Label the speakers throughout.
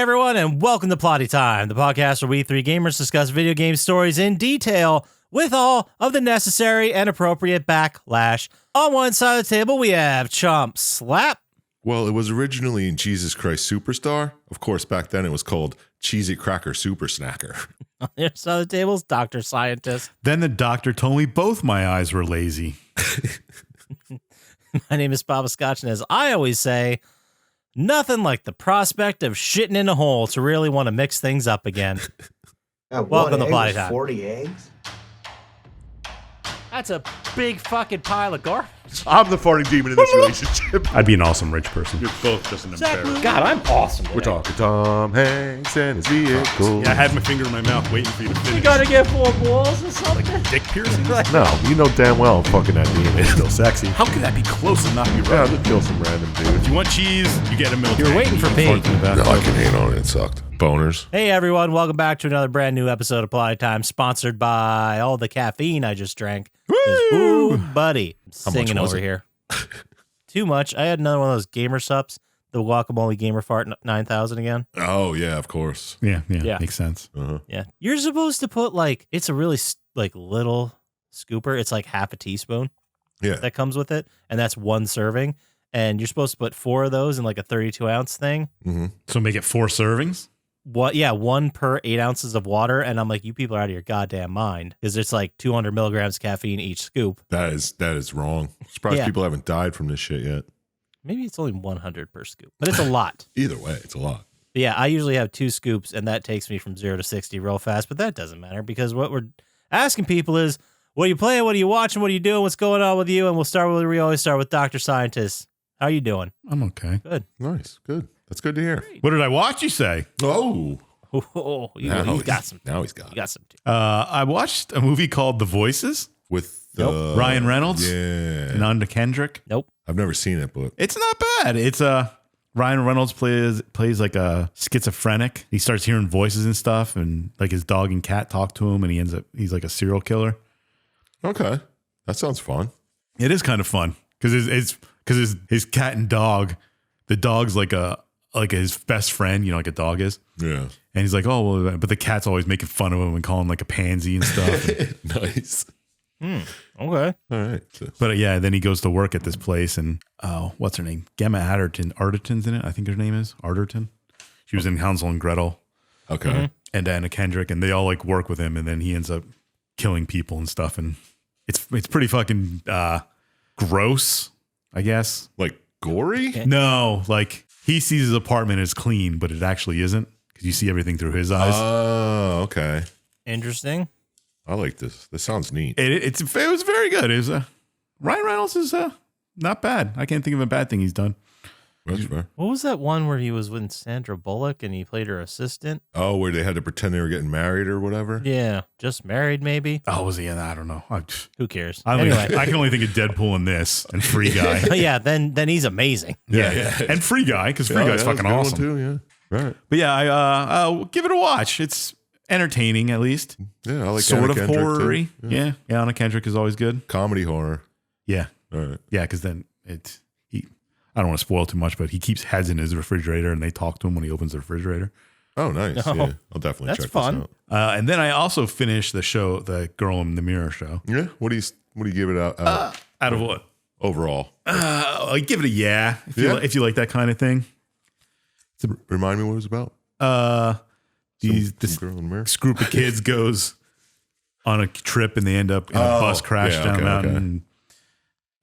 Speaker 1: everyone, and welcome to Plotty Time, the podcast where we three gamers discuss video game stories in detail with all of the necessary and appropriate backlash. On one side of the table, we have Chump Slap.
Speaker 2: Well, it was originally in Jesus Christ Superstar. Of course, back then it was called Cheez-It Cracker Super Snacker.
Speaker 1: On the other side of the table is Dr. Syintist.
Speaker 3: Then the doctor told me both my eyes were lazy.
Speaker 1: My name is Poppascotch, and as I always say, nothing like the prospect of shitting in a hole to really want to mix things up again. Welcome to Plotty Time.
Speaker 4: 40 eggs?
Speaker 1: That's a big fucking pile of garbage.
Speaker 2: I'm the farting demon in this relationship.
Speaker 3: I'd be an awesome rich person.
Speaker 2: You're both just an embarrassment.
Speaker 1: God, I'm awesome today.
Speaker 2: We're talking Tom Hanks and his vehicle.
Speaker 3: Yeah, I had my finger in my mouth waiting for you to finish.
Speaker 1: You gotta get 4 balls or something?
Speaker 3: Dick piercing?
Speaker 2: No, you know damn well I'm fucking that demon.
Speaker 3: It's still sexy. How could that be close and not be
Speaker 2: Yeah,
Speaker 3: right?
Speaker 2: just kill some random dude.
Speaker 3: If you want cheese, you get a milk.
Speaker 1: You're waiting for me.
Speaker 2: No, I can hate on it. It sucked. Boners.
Speaker 1: Hey everyone, welcome back to another brand new episode of Plotty Time, sponsored by all the caffeine I just drank. Ooh, buddy. I'm
Speaker 2: How much
Speaker 1: singing
Speaker 2: was
Speaker 1: over
Speaker 2: it?
Speaker 1: here. Too much. I had another one of those gamer sups, the guacamole gamer fart 9000 again.
Speaker 2: Oh, yeah, of course.
Speaker 3: Yeah,
Speaker 1: Yeah.
Speaker 3: makes sense.
Speaker 2: Uh-huh.
Speaker 1: Yeah. You're supposed to put it's a really little scooper. It's like half a teaspoon
Speaker 2: Yeah.
Speaker 1: that comes with it. And that's one serving. And you're supposed to put 4 of those in like a 32 ounce thing.
Speaker 2: Mm-hmm.
Speaker 3: So make it 4 servings?
Speaker 1: What? Yeah, 1 per 8 ounces of water, and I'm like, you people are out of your goddamn mind, because it's like 200 milligrams of caffeine each scoop.
Speaker 2: That is wrong. Surprised
Speaker 1: Yeah.
Speaker 2: people haven't died from this shit yet.
Speaker 1: Maybe it's only 100 per scoop, but it's a lot.
Speaker 2: Either way, it's a lot.
Speaker 1: But yeah, I usually have 2 scoops, and that takes me from 0 to 60 real fast. But that doesn't matter, because what we're asking people is, what are you playing? What are you watching? What are you doing? What's going on with you? And we always start with Dr. Syintist. How are you doing?
Speaker 3: I'm okay.
Speaker 1: Good.
Speaker 2: Nice. Good. That's good to hear.
Speaker 3: What did I watch, you say?
Speaker 2: Oh.
Speaker 1: Oh, you
Speaker 2: Now
Speaker 1: got some.
Speaker 2: Now he's got
Speaker 1: You
Speaker 2: it.
Speaker 1: got some too.
Speaker 3: I watched a movie called The Voices.
Speaker 2: With
Speaker 3: Ryan Reynolds
Speaker 2: Yeah.
Speaker 3: and Anna Kendrick.
Speaker 1: Nope.
Speaker 2: I've never seen it, but
Speaker 3: It's not bad. It's Ryan Reynolds plays like a schizophrenic. He starts hearing voices and stuff, and like his dog and cat talk to him, and he's like a serial killer.
Speaker 2: okay. That sounds fun.
Speaker 3: It is kind of fun because his cat and dog, the dog's like his best friend, like a dog is.
Speaker 2: Yeah.
Speaker 3: And he's like, oh, well, but the cat's always making fun of him and calling him like a pansy and stuff.
Speaker 2: Nice.
Speaker 1: Okay.
Speaker 2: All right. So,
Speaker 3: But yeah, then he goes to work at this place, and what's her name? Gemma Arterton's in it. I think her name is Arterton. She was in Hansel and Gretel.
Speaker 2: okay.
Speaker 1: Mm-hmm.
Speaker 3: And Anna Kendrick, and they all like work with him, and then he ends up killing people and stuff, and it's pretty fucking gross, I guess.
Speaker 2: Like gory?
Speaker 1: Okay.
Speaker 3: No, like he sees his apartment as clean, but it actually isn't because you see everything through his eyes.
Speaker 2: Oh, okay.
Speaker 1: Interesting.
Speaker 2: I like this. This sounds neat.
Speaker 3: It was very good. It was Ryan Reynolds is not bad. I can't think of a bad thing he's done.
Speaker 2: That's fair.
Speaker 1: What was that one where he was with Sandra Bullock and he played her assistant?
Speaker 2: Oh, where they had to pretend they were getting married or whatever?
Speaker 1: Yeah, just married maybe.
Speaker 3: Oh, was he in that? I don't know.
Speaker 1: Who cares?
Speaker 3: Anyway,
Speaker 1: Anyway,
Speaker 3: I can only think of Deadpool in this and Free Guy.
Speaker 1: yeah, then he's amazing.
Speaker 3: Yeah. And Free Guy, because Free
Speaker 2: Oh,
Speaker 3: Guy's
Speaker 2: yeah, that's
Speaker 3: fucking
Speaker 2: a good one
Speaker 3: awesome.
Speaker 2: too, yeah. Right.
Speaker 3: But yeah, I'll give it a watch. It's entertaining, at least.
Speaker 2: Yeah, I like
Speaker 3: Sort
Speaker 2: Anna
Speaker 3: of
Speaker 2: Kendrick,
Speaker 3: horror-y.
Speaker 2: too.
Speaker 3: Yeah. Anna Kendrick is always good.
Speaker 2: Comedy horror.
Speaker 3: Yeah.
Speaker 2: All right.
Speaker 3: Yeah, because then I don't want to spoil too much, but he keeps heads in his refrigerator, and they talk to him when he opens the refrigerator.
Speaker 2: Oh, nice.
Speaker 1: Oh,
Speaker 2: Yeah. I'll definitely
Speaker 1: that's
Speaker 2: check
Speaker 1: fun.
Speaker 2: this out.
Speaker 3: And then I also finished the show, the Girl in the Mirror show.
Speaker 2: Yeah. What do you give it out
Speaker 3: Out of what?
Speaker 2: overall?
Speaker 3: I give it a yeah.
Speaker 2: Yeah?
Speaker 3: If you like that kind of thing.
Speaker 2: Remind me what it was about.
Speaker 3: This
Speaker 2: Girl in the mirror.
Speaker 3: group of kids goes on a trip, and they end up in a bus crash
Speaker 2: yeah,
Speaker 3: down a
Speaker 2: okay,
Speaker 3: mountain.
Speaker 2: okay.
Speaker 3: And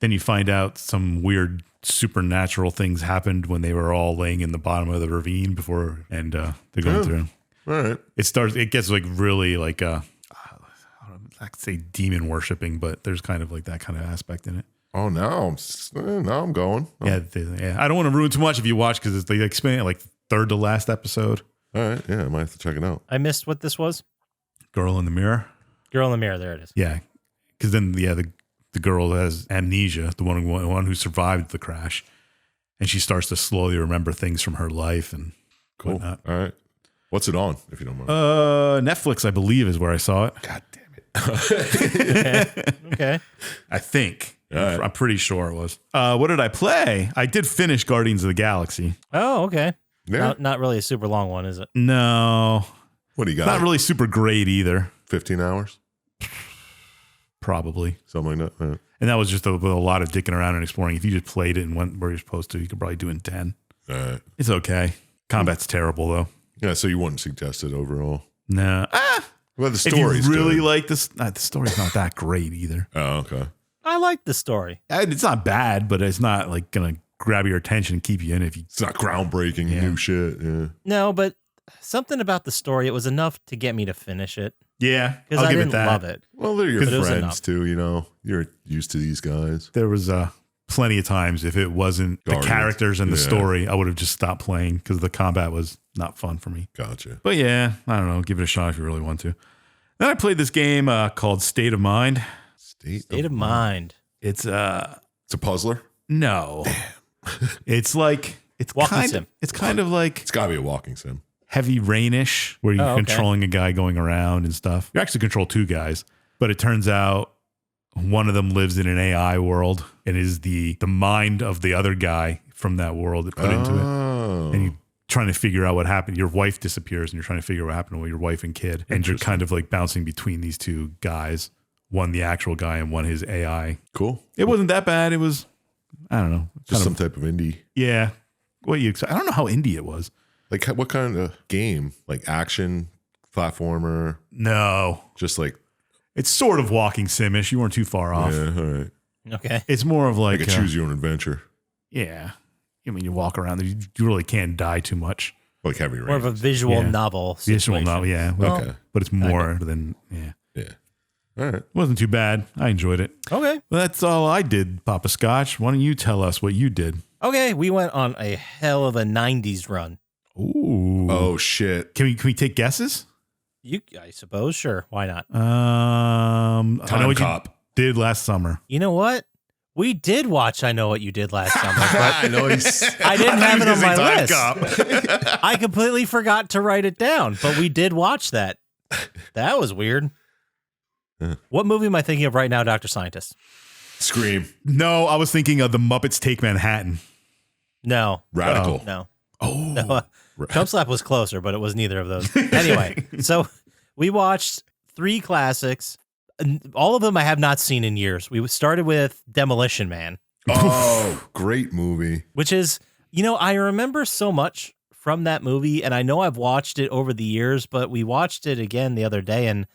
Speaker 3: then you find out some weird supernatural things happened when they were all laying in the bottom of the ravine before, and they're going
Speaker 2: Yeah.
Speaker 3: through.
Speaker 2: All right.
Speaker 3: It gets like really like I could say demon worshipping, but there's kind of like that kind of aspect in it.
Speaker 2: Oh, now I'm going. Oh,
Speaker 3: Yeah, I don't want to ruin too much if you watch, because they explain it like third to last episode.
Speaker 2: All right. Yeah, I might have to check it out.
Speaker 1: I missed what this was.
Speaker 3: Girl in the Mirror.
Speaker 1: Girl in the Mirror. There it is.
Speaker 3: Yeah, because then the girl has amnesia, the one who survived the crash, and she starts to slowly remember things from her life and
Speaker 2: Cool.
Speaker 3: whatnot.
Speaker 2: All right. What's it on, if you don't mind?
Speaker 3: Netflix, I believe, is where I saw it.
Speaker 2: God damn it.
Speaker 1: Okay.
Speaker 3: I think.
Speaker 2: All right.
Speaker 3: I'm pretty sure it was. What did I play? I did finish Guardians of the Galaxy.
Speaker 1: Oh, okay.
Speaker 2: Yeah.
Speaker 1: Not really a super long one, is it?
Speaker 3: No,
Speaker 2: What do you got?
Speaker 3: not really super great either.
Speaker 2: 15 hours?
Speaker 3: Probably.
Speaker 2: Something like that.
Speaker 3: And that was just with a lot of dicking around and exploring. If you just played it and went where you're supposed to, you could probably do it in 10.
Speaker 2: All right.
Speaker 3: It's okay. Combat's terrible though.
Speaker 2: Yeah, so you wouldn't suggest it overall.
Speaker 3: No.
Speaker 2: Well, the
Speaker 3: If
Speaker 2: story's
Speaker 3: you really
Speaker 2: good.
Speaker 3: like this, the story's not that great either.
Speaker 2: Oh, okay.
Speaker 1: I like the story.
Speaker 3: And it's not bad, but it's not like going to grab your attention and keep you in if you.
Speaker 2: It's not groundbreaking new shit. Yeah.
Speaker 1: No, but something about the story, it was enough to get me to finish it.
Speaker 3: Yeah.
Speaker 1: Because
Speaker 3: I'll
Speaker 1: I
Speaker 3: give
Speaker 1: didn't
Speaker 3: it that.
Speaker 1: love it.
Speaker 2: Well, they're your
Speaker 1: But it was
Speaker 2: friends
Speaker 1: enough.
Speaker 2: too, you know. You're used to these guys.
Speaker 3: There was plenty of times if it wasn't
Speaker 2: Guardians.
Speaker 3: the characters and the
Speaker 2: Yeah.
Speaker 3: story, I would have just stopped playing because the combat was not fun for me.
Speaker 2: Gotcha.
Speaker 3: But yeah, I don't know. Give it a shot if you really want to. Then I played this game called State of Mind.
Speaker 1: State of mind.
Speaker 3: It's
Speaker 2: It's a puzzler.
Speaker 3: no, it's like it's
Speaker 1: Walking
Speaker 3: kind
Speaker 1: sim.
Speaker 3: of it's kind of like
Speaker 2: It's got to be a walking sim.
Speaker 3: Heavy Rainish, where you're
Speaker 1: Oh, okay.
Speaker 3: controlling a guy going around and stuff. You actually control two guys, but it turns out one of them lives in an AI world and is the mind of the other guy from that world that put into it.
Speaker 2: Oh.
Speaker 3: And you're trying to figure out what happened. Your wife disappears and you're trying to figure out what happened with your wife and kid. And you're kind of like bouncing between these two guys, one the actual guy and one his AI.
Speaker 2: Cool.
Speaker 3: It wasn't that bad. It was, I don't know.
Speaker 2: Just
Speaker 3: kind
Speaker 2: some type of indie.
Speaker 3: yeah. What you I don't know how indie it was.
Speaker 2: Like what kind of game? Like action, platformer,
Speaker 3: No.
Speaker 2: just like
Speaker 3: It's sort of walking simish. You weren't too far off.
Speaker 2: yeah, all right.
Speaker 1: Okay.
Speaker 3: It's more of like,
Speaker 2: Like a choose your own adventure.
Speaker 3: yeah. I mean, you walk around, you really can't die too much.
Speaker 2: Like Heavy Rain.
Speaker 1: More of a visual
Speaker 3: Yeah.
Speaker 1: novel.
Speaker 3: Visual
Speaker 1: situation.
Speaker 3: novel, yeah.
Speaker 1: Well,
Speaker 2: Okay.
Speaker 3: But it's more than, yeah.
Speaker 2: Yeah. All right.
Speaker 3: It wasn't too bad. I enjoyed it.
Speaker 1: Okay.
Speaker 3: Well, that's all I did, Poppascotch. Why don't you tell us what you did?
Speaker 1: Okay. We went on a hell of a 90s run.
Speaker 3: Ooh.
Speaker 2: Oh shit.
Speaker 3: Can we take guesses?
Speaker 1: I suppose. Sure. Why not?
Speaker 3: I know
Speaker 2: Time
Speaker 3: what
Speaker 2: Cop.
Speaker 3: you did last summer.
Speaker 1: You know what? We did watch I Know What You Did Last Summer, but
Speaker 2: I know he's.
Speaker 1: I didn't have it on my
Speaker 2: Time
Speaker 1: list.
Speaker 2: Cop.
Speaker 1: I completely forgot to write it down, but we did watch that. That was weird. What movie am I thinking of right now, Dr. Scientist?
Speaker 2: Scream.
Speaker 3: No, I was thinking of the Muppets Take Manhattan.
Speaker 1: No.
Speaker 2: Radical.
Speaker 1: No.
Speaker 3: Oh.
Speaker 1: No. Chump Slap was closer, but it was neither of those. Anyway, so we watched 3 classics. And all of them I have not seen in years. We started with Demolition Man,
Speaker 2: Oh, great movie.
Speaker 1: which is, I remember so much from that movie, and I know I've watched it over the years, but we watched it again the other day, and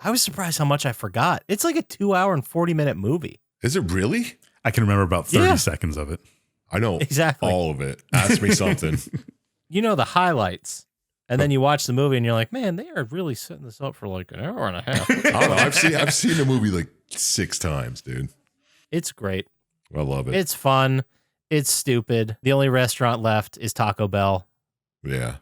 Speaker 1: I was surprised how much I forgot. It's like a 2-hour and 40-minute movie.
Speaker 2: Is it really?
Speaker 3: I can remember about 30
Speaker 1: Yeah.
Speaker 3: seconds of it.
Speaker 2: I know
Speaker 1: Exactly.
Speaker 2: all of it. Ask me something.
Speaker 1: You know the highlights, and then you watch the movie, and you're like, man, they are really setting this up for like an hour and a half.
Speaker 2: I don't know. I've seen the movie like 6 times, dude.
Speaker 1: It's great.
Speaker 2: I love it.
Speaker 1: It's fun. It's stupid. The only restaurant left is Taco Bell.
Speaker 2: Yeah.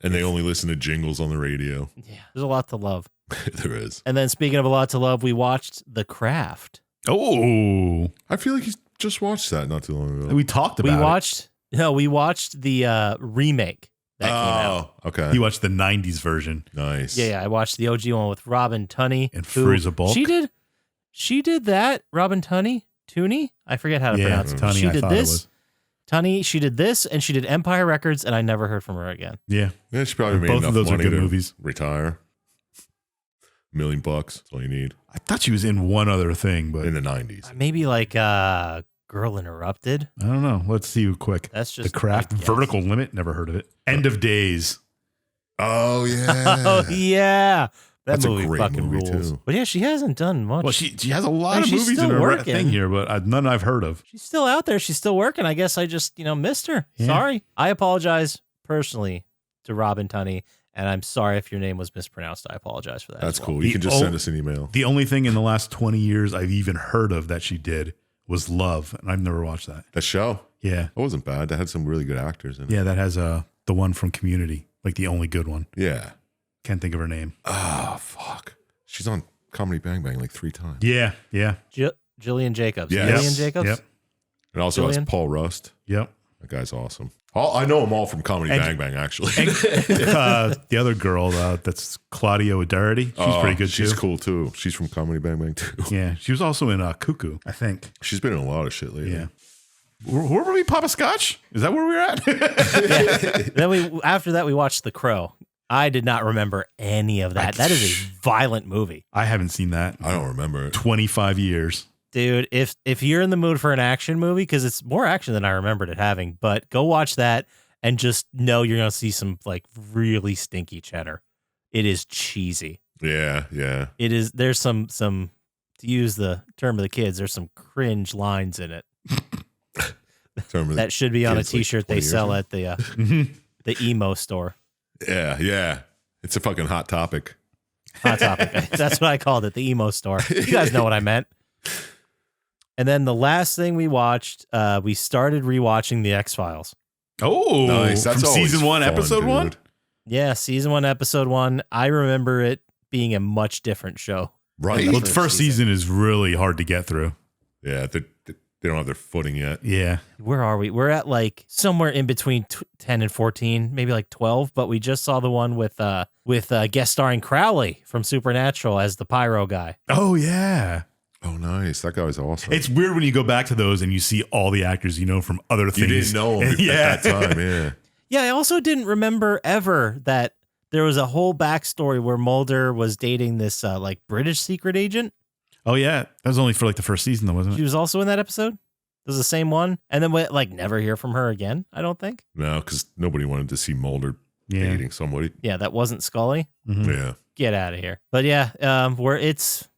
Speaker 2: And they only listen to jingles on the radio.
Speaker 1: Yeah, there's a lot to love.
Speaker 2: There is.
Speaker 1: And then speaking of a lot to love, we watched The Craft.
Speaker 3: Oh.
Speaker 2: I feel like you just watched that not too long ago.
Speaker 3: We talked
Speaker 1: We
Speaker 3: about
Speaker 1: watched the remake that came out.
Speaker 2: Oh, okay.
Speaker 3: it. You watched the 90s version.
Speaker 2: Nice.
Speaker 1: Yeah, I watched the OG one with Robin Tunney
Speaker 3: And
Speaker 1: who-
Speaker 3: Fruza Balk.
Speaker 1: She did that. Robin Tunney. I forget how to pronounce it.
Speaker 3: Tunney,
Speaker 1: She
Speaker 3: I
Speaker 1: did
Speaker 3: thought it
Speaker 1: this.
Speaker 3: was.
Speaker 1: Tunney. She did this, and she did Empire Records, and I never heard from her again.
Speaker 3: Yeah.
Speaker 2: Yeah, she probably made
Speaker 3: Both
Speaker 2: enough
Speaker 3: of those are
Speaker 2: money
Speaker 3: good
Speaker 2: to
Speaker 3: movies.
Speaker 2: retire. $1 million bucks. That's all you need.
Speaker 3: I thought she was in one other thing, but
Speaker 2: In the 90s.
Speaker 1: Maybe like Girl Interrupted.
Speaker 3: I don't know. Let's see quick.
Speaker 1: That's just
Speaker 3: The Craft,
Speaker 1: a guess.
Speaker 3: Vertical Limit. Never heard of it. End of Days.
Speaker 2: Oh, yeah.
Speaker 1: Oh yeah, that
Speaker 2: That's a
Speaker 1: movie
Speaker 2: great
Speaker 1: fucking
Speaker 2: movie,
Speaker 1: rules.
Speaker 2: too.
Speaker 1: But yeah, she hasn't done much.
Speaker 3: Well, she has a lot
Speaker 1: Hey,
Speaker 3: of
Speaker 1: she's
Speaker 3: movies in
Speaker 1: still
Speaker 3: her
Speaker 1: working.
Speaker 3: thing here, but none I've heard of.
Speaker 1: She's still out there. She's still working. I guess I just missed her.
Speaker 3: Yeah.
Speaker 1: Sorry. I apologize personally to Robin Tunney, and I'm sorry if your name was mispronounced. I apologize for that.
Speaker 2: That's
Speaker 1: as well.
Speaker 2: cool. You
Speaker 3: The
Speaker 2: can just
Speaker 3: o-
Speaker 2: send us an email.
Speaker 3: The only thing in the last 20 years I've even heard of that she did was Love, and I've never watched that.
Speaker 2: That show.
Speaker 3: Yeah.
Speaker 2: That wasn't bad. That had some really good actors in it.
Speaker 3: Yeah, that has the one from Community, like the only good one.
Speaker 2: Yeah.
Speaker 3: Can't think of her name.
Speaker 2: Oh, fuck. She's on Comedy Bang Bang like 3 times.
Speaker 3: Yeah, yeah.
Speaker 1: Jillian Jacobs.
Speaker 2: Yes.
Speaker 1: Jillian Jacobs?
Speaker 3: Yep.
Speaker 2: It also has
Speaker 1: Jillian?
Speaker 2: Paul Rust.
Speaker 3: Yep.
Speaker 2: That guy's awesome. I know them all from Comedy Bang Bang, actually.
Speaker 3: The other girl, that's Claudia O'Doherty. She's
Speaker 2: Oh,
Speaker 3: pretty good
Speaker 2: She's
Speaker 3: too.
Speaker 2: cool, too. She's from Comedy Bang Bang, too.
Speaker 3: Yeah, she was also in Cuckoo, I think.
Speaker 2: She's been in a lot of shit lately.
Speaker 3: Yeah. Where were we? Poppascotch? Is that where we're at?
Speaker 1: Then after that we watched The Crow. I did not remember any of that. That is a violent movie.
Speaker 3: I haven't seen that.
Speaker 2: I don't remember it.
Speaker 3: 25 years.
Speaker 1: Dude, if you're in the mood for an action movie, because it's more action than I remembered it having, but go watch that and just know you're going to see some like really stinky cheddar. It is cheesy.
Speaker 2: Yeah.
Speaker 1: It is. There's some, to use the term of the kids, there's some cringe lines in it. That should be on a t-shirt they sell at the emo store.
Speaker 2: Yeah. It's a fucking hot topic.
Speaker 1: Hot topic. That's what I called it, the emo store. You guys know what I meant. And then the last thing we watched, we started rewatching The X-Files.
Speaker 3: Oh,
Speaker 2: nice. That's
Speaker 3: from season 1,
Speaker 2: fun,
Speaker 3: episode
Speaker 2: dude.
Speaker 3: 1?
Speaker 1: Yeah, season 1, episode 1. I remember it being a much different show.
Speaker 2: Right.
Speaker 3: Well, the first season is really hard to get through.
Speaker 2: Yeah, they don't have their footing yet.
Speaker 3: Yeah.
Speaker 1: Where are we? We're at like somewhere in between 10 and 14, maybe like 12, but we just saw the one with guest starring Crowley from Supernatural as the pyro guy.
Speaker 3: Oh, yeah.
Speaker 2: Oh, nice. That guy was awesome.
Speaker 3: It's weird when you go back to those and you see all the actors you know from other things.
Speaker 2: You didn't know him at that time, yeah.
Speaker 1: Yeah, I also didn't remember ever that there was a whole backstory where Mulder was dating this like British secret agent.
Speaker 3: Oh, yeah. That was only for like the first season, though, wasn't
Speaker 1: She
Speaker 3: it?
Speaker 1: was also in that episode. It was the same one. And then we like never hear from her again, I don't think.
Speaker 2: No, because nobody wanted to see Mulder
Speaker 3: Yeah.
Speaker 2: dating somebody.
Speaker 1: Yeah, that wasn't Scully.
Speaker 3: Mhm.
Speaker 2: Yeah.
Speaker 1: Get out of here. But yeah, where it's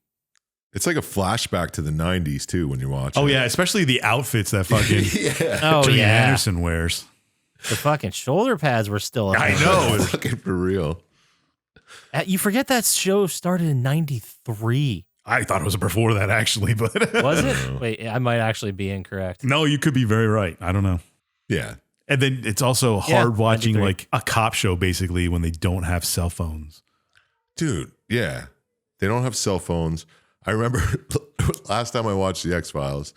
Speaker 2: like a flashback to the 90s, too, when you watch
Speaker 3: Oh,
Speaker 2: it.
Speaker 3: yeah. Especially the outfits that fucking
Speaker 1: oh
Speaker 3: Gillian
Speaker 1: yeah,
Speaker 3: Anderson wears.
Speaker 1: the fucking shoulder pads were still.
Speaker 3: I know.
Speaker 2: Fucking for real.
Speaker 1: You forget that show started in '93.
Speaker 3: I thought it was before that, actually, but
Speaker 1: Was it? Wait, I might actually be incorrect.
Speaker 3: No, you could be very right. I don't know.
Speaker 2: Yeah.
Speaker 3: And then it's also
Speaker 1: Yeah,
Speaker 3: hard watching
Speaker 1: 93.
Speaker 3: like a cop show, basically, when they don't have cell phones.
Speaker 2: Dude, yeah. They don't have cell phones. I remember last time I watched The X-Files,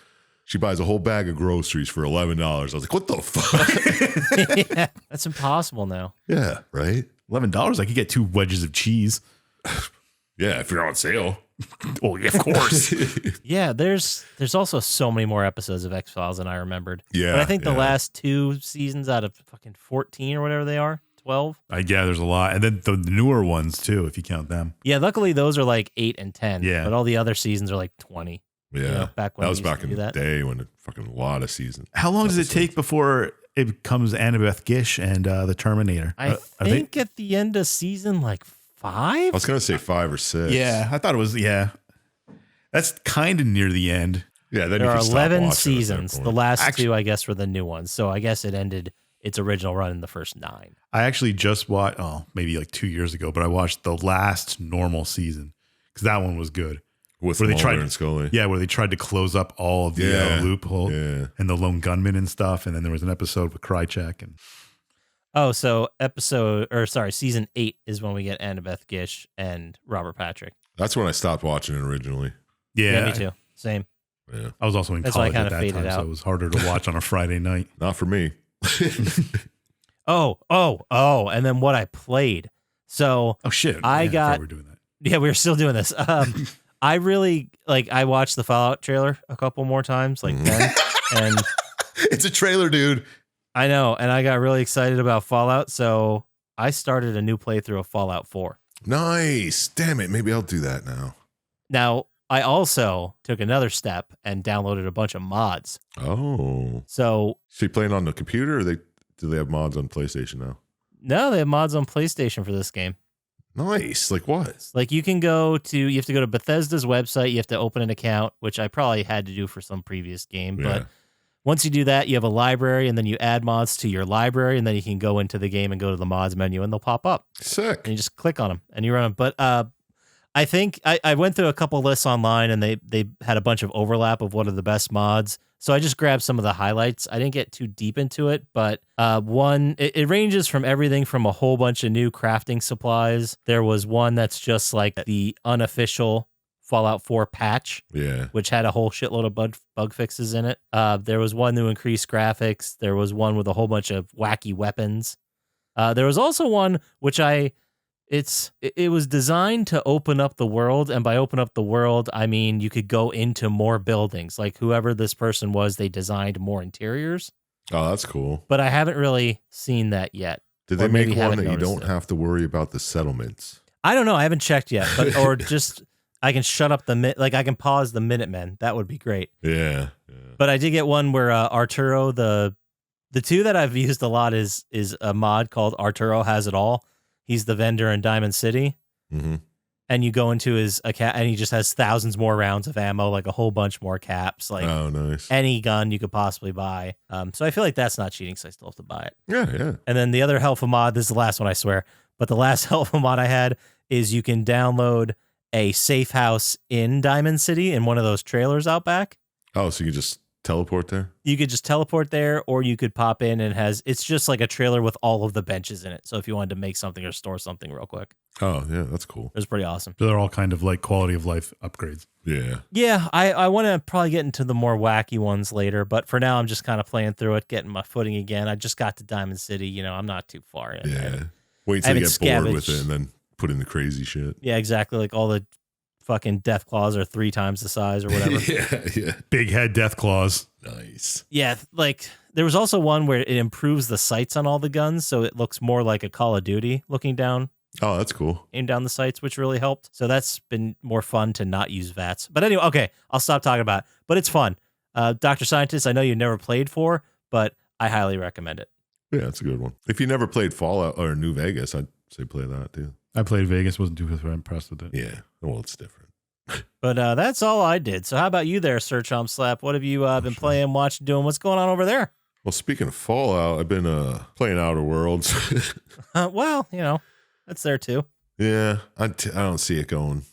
Speaker 2: she buys a whole bag of groceries for $11. I was like, what the fuck?
Speaker 1: Yeah, that's impossible now.
Speaker 2: Yeah, right?
Speaker 3: $11, I could get 2 wedges of cheese.
Speaker 2: Yeah, if you're on sale.
Speaker 3: Oh, yeah, of course.
Speaker 1: Yeah, there's also so many more episodes of X-Files than I remembered.
Speaker 2: Yeah,
Speaker 1: But I think the
Speaker 2: yeah.
Speaker 1: last 2 seasons out of fucking 14 or whatever they are, 12.
Speaker 3: Yeah, there's a lot. And then the newer ones, too, if you count them.
Speaker 1: Yeah, luckily those are like 8 and 10.
Speaker 3: Yeah.
Speaker 1: But all the other seasons are like 20.
Speaker 2: Yeah.
Speaker 1: You know, back when
Speaker 2: that
Speaker 1: we
Speaker 2: was
Speaker 1: used to
Speaker 2: back in
Speaker 1: do
Speaker 2: the
Speaker 1: that.
Speaker 2: day when it fucking a lot of seasons.
Speaker 3: How long does it
Speaker 2: Episodes.
Speaker 3: take before it becomes Annabeth Gish and the Terminator?
Speaker 1: I think at the end of season like 5.
Speaker 2: I was going to say 5 or 6.
Speaker 3: Yeah, I thought it was, yeah. That's kind of near the end.
Speaker 2: Yeah, then
Speaker 1: There
Speaker 2: you
Speaker 1: are
Speaker 2: can stop
Speaker 1: 11
Speaker 2: watching at that
Speaker 1: seasons.
Speaker 2: point.
Speaker 1: The last
Speaker 3: Actually-
Speaker 1: 2, I guess, were the new ones. So I guess it ended its original run in the first 9.
Speaker 3: I actually just watched, maybe like 2 years ago, but I watched the last normal season because that one was good.
Speaker 2: With
Speaker 3: where they
Speaker 2: Mulder
Speaker 3: tried-
Speaker 2: and Scully.
Speaker 3: Yeah, where they tried to close up all of the
Speaker 2: Yeah,
Speaker 3: loophole
Speaker 2: yeah.
Speaker 3: and the lone gunman and stuff. And then there was an episode with Krychek. And
Speaker 1: Oh, so season 8 is when we get Annabeth Gish and Robert Patrick.
Speaker 2: That's when I stopped watching it originally.
Speaker 3: yeah,
Speaker 1: Me too. Same.
Speaker 2: Yeah.
Speaker 3: I was also in
Speaker 1: That's why I
Speaker 3: college at
Speaker 1: kinda
Speaker 3: that
Speaker 1: faded
Speaker 3: time, so
Speaker 1: out.
Speaker 3: it was harder to watch on a Friday night.
Speaker 2: Not for me.
Speaker 1: Oh, and then what I played. So
Speaker 3: Oh, shit.
Speaker 1: I
Speaker 3: Yeah,
Speaker 1: got-
Speaker 3: forgot we're doing that.
Speaker 1: yeah, we're still doing this. I really I watched the Fallout trailer a couple more times, like 10, and
Speaker 2: It's a trailer, dude.
Speaker 1: I know, and I got really excited about Fallout, so I started a new playthrough of Fallout 4.
Speaker 2: Nice. Damn it. Maybe I'll do that now.
Speaker 1: Now, I also took another step and downloaded a bunch of mods.
Speaker 2: Oh.
Speaker 1: So,
Speaker 2: So you playing on the computer or do they have mods on PlayStation now?
Speaker 1: no, they have mods on PlayStation for this game.
Speaker 2: Nice. Like what?
Speaker 1: Like you have to go to Bethesda's website, you have to open an account, which I probably had to do for some previous game,
Speaker 2: Yeah.
Speaker 1: but once you do that, you have a library and then you add mods to your library and then you can go into the game and go to the mods menu and they'll pop up
Speaker 2: Sick.
Speaker 1: and you just click on them and you run them. But I think I went through a couple lists online and they had a bunch of overlap of what are the best mods. So I just grabbed some of the highlights. I didn't get too deep into it, but it ranges from everything from a whole bunch of new crafting supplies. There was one that's just like the unofficial Fallout 4 patch,
Speaker 2: Yeah.
Speaker 1: which had a whole shitload of bug fixes in it. There was one to increase graphics. There was one with a whole bunch of wacky weapons. There was also one which I It was designed to open up the world, and by open up the world, I mean you could go into more buildings. Like whoever this person was, they designed more interiors.
Speaker 2: Oh, that's cool.
Speaker 1: But I haven't really seen that yet.
Speaker 2: Did they
Speaker 1: Or
Speaker 2: make
Speaker 1: maybe
Speaker 2: one
Speaker 1: haven't
Speaker 2: that you don't
Speaker 1: noticed it.
Speaker 2: have to worry about the settlements?
Speaker 1: I don't know. I haven't checked yet, but or just I can shut up I can pause the Minutemen. That would be great.
Speaker 2: Yeah.
Speaker 1: But I did get one where Arturo, the two that I've used a lot is a mod called Arturo Has It All. He's the vendor in Diamond City.
Speaker 2: Mm-hmm.
Speaker 1: And you go into his account, and he just has thousands more rounds of ammo, like a whole bunch more caps, like
Speaker 2: Oh, nice.
Speaker 1: any gun you could possibly buy. So I feel like that's not cheating, so I still have to buy it.
Speaker 2: Yeah.
Speaker 1: And then the other helpful mod, this is the last one, I swear, but the last helpful mod I had is you can download a safe house in Diamond City in one of those trailers out back.
Speaker 2: Oh, so you just teleport there?
Speaker 1: You could just teleport there, or you could pop in and it's just like a trailer with all of the benches in it. So if you wanted to make something or store something real quick,
Speaker 2: Oh, yeah, that's cool.
Speaker 1: it was pretty awesome.
Speaker 3: So they're all kind of like quality of life upgrades.
Speaker 2: Yeah.
Speaker 1: Yeah, I want to probably get into the more wacky ones later, but for now I'm just kind of playing through it, getting my footing again. I just got to Diamond City, I'm not too far in.
Speaker 2: Yeah. Wait
Speaker 1: I
Speaker 2: till you get
Speaker 1: haven't
Speaker 2: bored with
Speaker 1: scavenged.
Speaker 2: it and then put in the crazy shit.
Speaker 1: Yeah, exactly. Like all the fucking death claws are 3 times the size or whatever.
Speaker 2: Yeah.
Speaker 3: Big head death claws.
Speaker 2: Nice.
Speaker 1: Yeah, like there was also one where it improves the sights on all the guns, so it looks more like a Call of Duty looking down,
Speaker 2: Oh, that's cool.
Speaker 1: aim down the sights, which really helped. So that's been more fun to not use VATS. But anyway, okay, I'll stop talking about it. But it's fun. Dr. Syintist, I know you never played for, but I highly recommend it.
Speaker 2: Yeah, it's a good one. If you never played Fallout or New Vegas, I'd say play that too.
Speaker 3: I played Vegas, wasn't too impressed with it.
Speaker 2: Yeah. Well, it's different.
Speaker 1: But that's all I did. So how about you there, Sir Chump Slap? What have you been playing, watching, doing? What's going on over there?
Speaker 2: Well, speaking of Fallout, I've been playing Outer Worlds.
Speaker 1: Well, that's there too.
Speaker 2: Yeah, I don't see it going.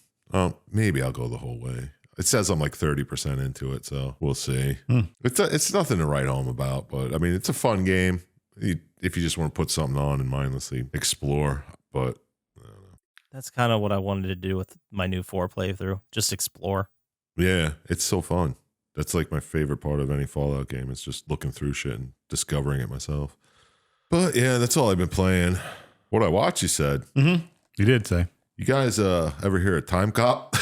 Speaker 2: Maybe I'll go the whole way. It says I'm like 30% into it, so we'll see. It's nothing to write home about, but I mean, it's a fun game if you just want to put something on and mindlessly explore. But
Speaker 1: That's kind of what I wanted to do with my new 4 playthrough. Just explore.
Speaker 2: yeah, it's so fun. That's like my favorite part of any Fallout game. It's just looking through shit and discovering it myself. But yeah, that's all I've been playing. What I watched, you said.
Speaker 3: Mm-hmm. You did say.
Speaker 2: You guys ever hear of Time Cop?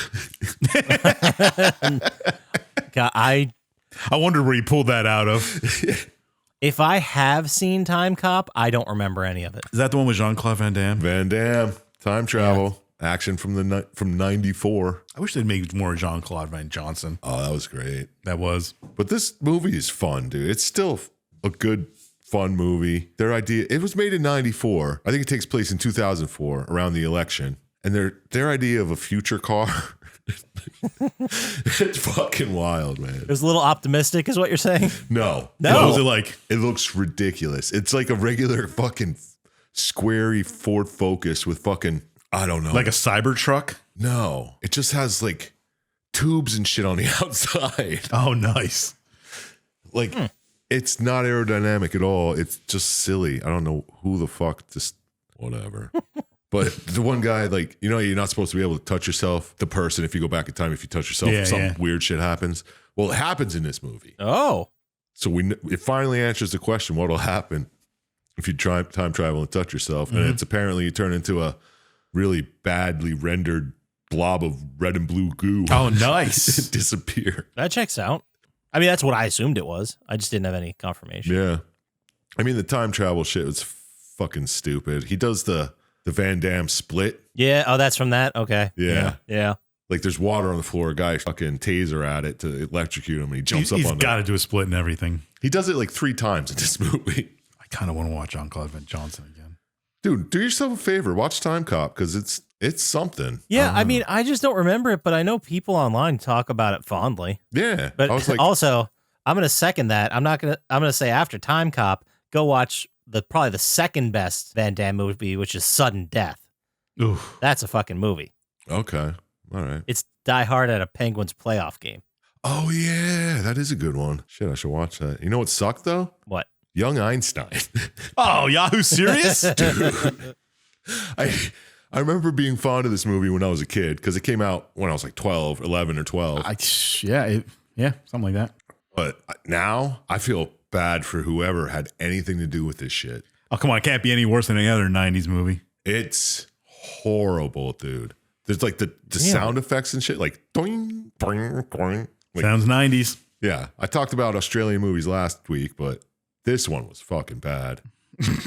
Speaker 1: God,
Speaker 3: I wondered where you pulled that out of.
Speaker 1: if I have seen Time Cop, I don't remember any of it.
Speaker 3: Is that the one with Jean-Claude Van Damme?
Speaker 2: Van Damme, time travel, action from '94.
Speaker 3: I wish they'd make more Jean-Claude Van Johnson.
Speaker 2: Oh, that was great.
Speaker 3: That was.
Speaker 2: But this movie is fun, dude. It's still a good, fun movie. Their idea, it was made in '94. I think it takes place in 2004, around the election. And their idea of a future car, it's fucking wild, man.
Speaker 1: It was a little optimistic, is what you're saying?
Speaker 2: No.
Speaker 1: No.
Speaker 3: What was it like?
Speaker 2: It looks ridiculous. It's like a regular fucking squarey Ford Focus with fucking, I don't know.
Speaker 3: Like a Cybertruck?
Speaker 2: No. It just has like tubes and shit on the outside.
Speaker 3: Oh, nice.
Speaker 2: Like, it's not aerodynamic at all. It's just silly. I don't know who the fuck, just whatever. But the one guy, like, you're not supposed to be able to touch yourself. The person, if you go back in time, if you touch yourself, some weird shit happens. Well, it happens in this movie.
Speaker 1: Oh.
Speaker 2: So it finally answers the question, what'll happen if you try time travel and touch yourself? And it's apparently you turn into a really badly rendered blob of red and blue goo.
Speaker 3: Oh, nice.
Speaker 2: Disappear.
Speaker 1: That checks out. I mean, that's what I assumed it was. I just didn't have any confirmation.
Speaker 2: Yeah. I mean, the time travel shit was fucking stupid. He does the Van Damme split.
Speaker 1: Yeah. Oh, that's from that? Okay.
Speaker 2: Yeah.
Speaker 1: Yeah.
Speaker 2: Like there's water on the floor. A guy fucking taser at it to electrocute him. And he jumps up
Speaker 3: He's
Speaker 2: on
Speaker 3: got to do a split and everything.
Speaker 2: He does it like 3 times in this movie.
Speaker 3: I kind of want to watch Jean-Claude Van Johnson again.
Speaker 2: Dude, do yourself a favor. Watch Time Cop because it's something.
Speaker 1: Yeah. I mean, I just don't remember it, but I know people online talk about it fondly.
Speaker 2: Yeah.
Speaker 1: But
Speaker 2: I was like,
Speaker 1: also, I'm going to second that. I'm going to say after Time Cop, go watch probably the second best Van Damme movie, which is Sudden Death.
Speaker 3: Oof.
Speaker 1: That's a fucking movie.
Speaker 2: okay. All right.
Speaker 1: It's Die Hard at a Penguins playoff game.
Speaker 2: Oh, yeah. That is a good one. Shit, I should watch that. You know what sucked, though?
Speaker 1: What?
Speaker 2: Young Einstein.
Speaker 3: Oh, Yahoo Serious?
Speaker 2: Dude. I remember being fond of this movie when I was a kid because it came out when I was like 12, 11 or 12.
Speaker 3: Yeah, something like that.
Speaker 2: But now I feel bad for whoever had anything to do with this shit.
Speaker 3: Oh, come on. It can't be any worse than any other 90s movie.
Speaker 2: It's horrible, dude. There's like the sound effects and shit, like doing, boing, boing. Like,
Speaker 3: sounds 90s.
Speaker 2: Yeah, I talked about Australian movies last week, but this one was fucking bad.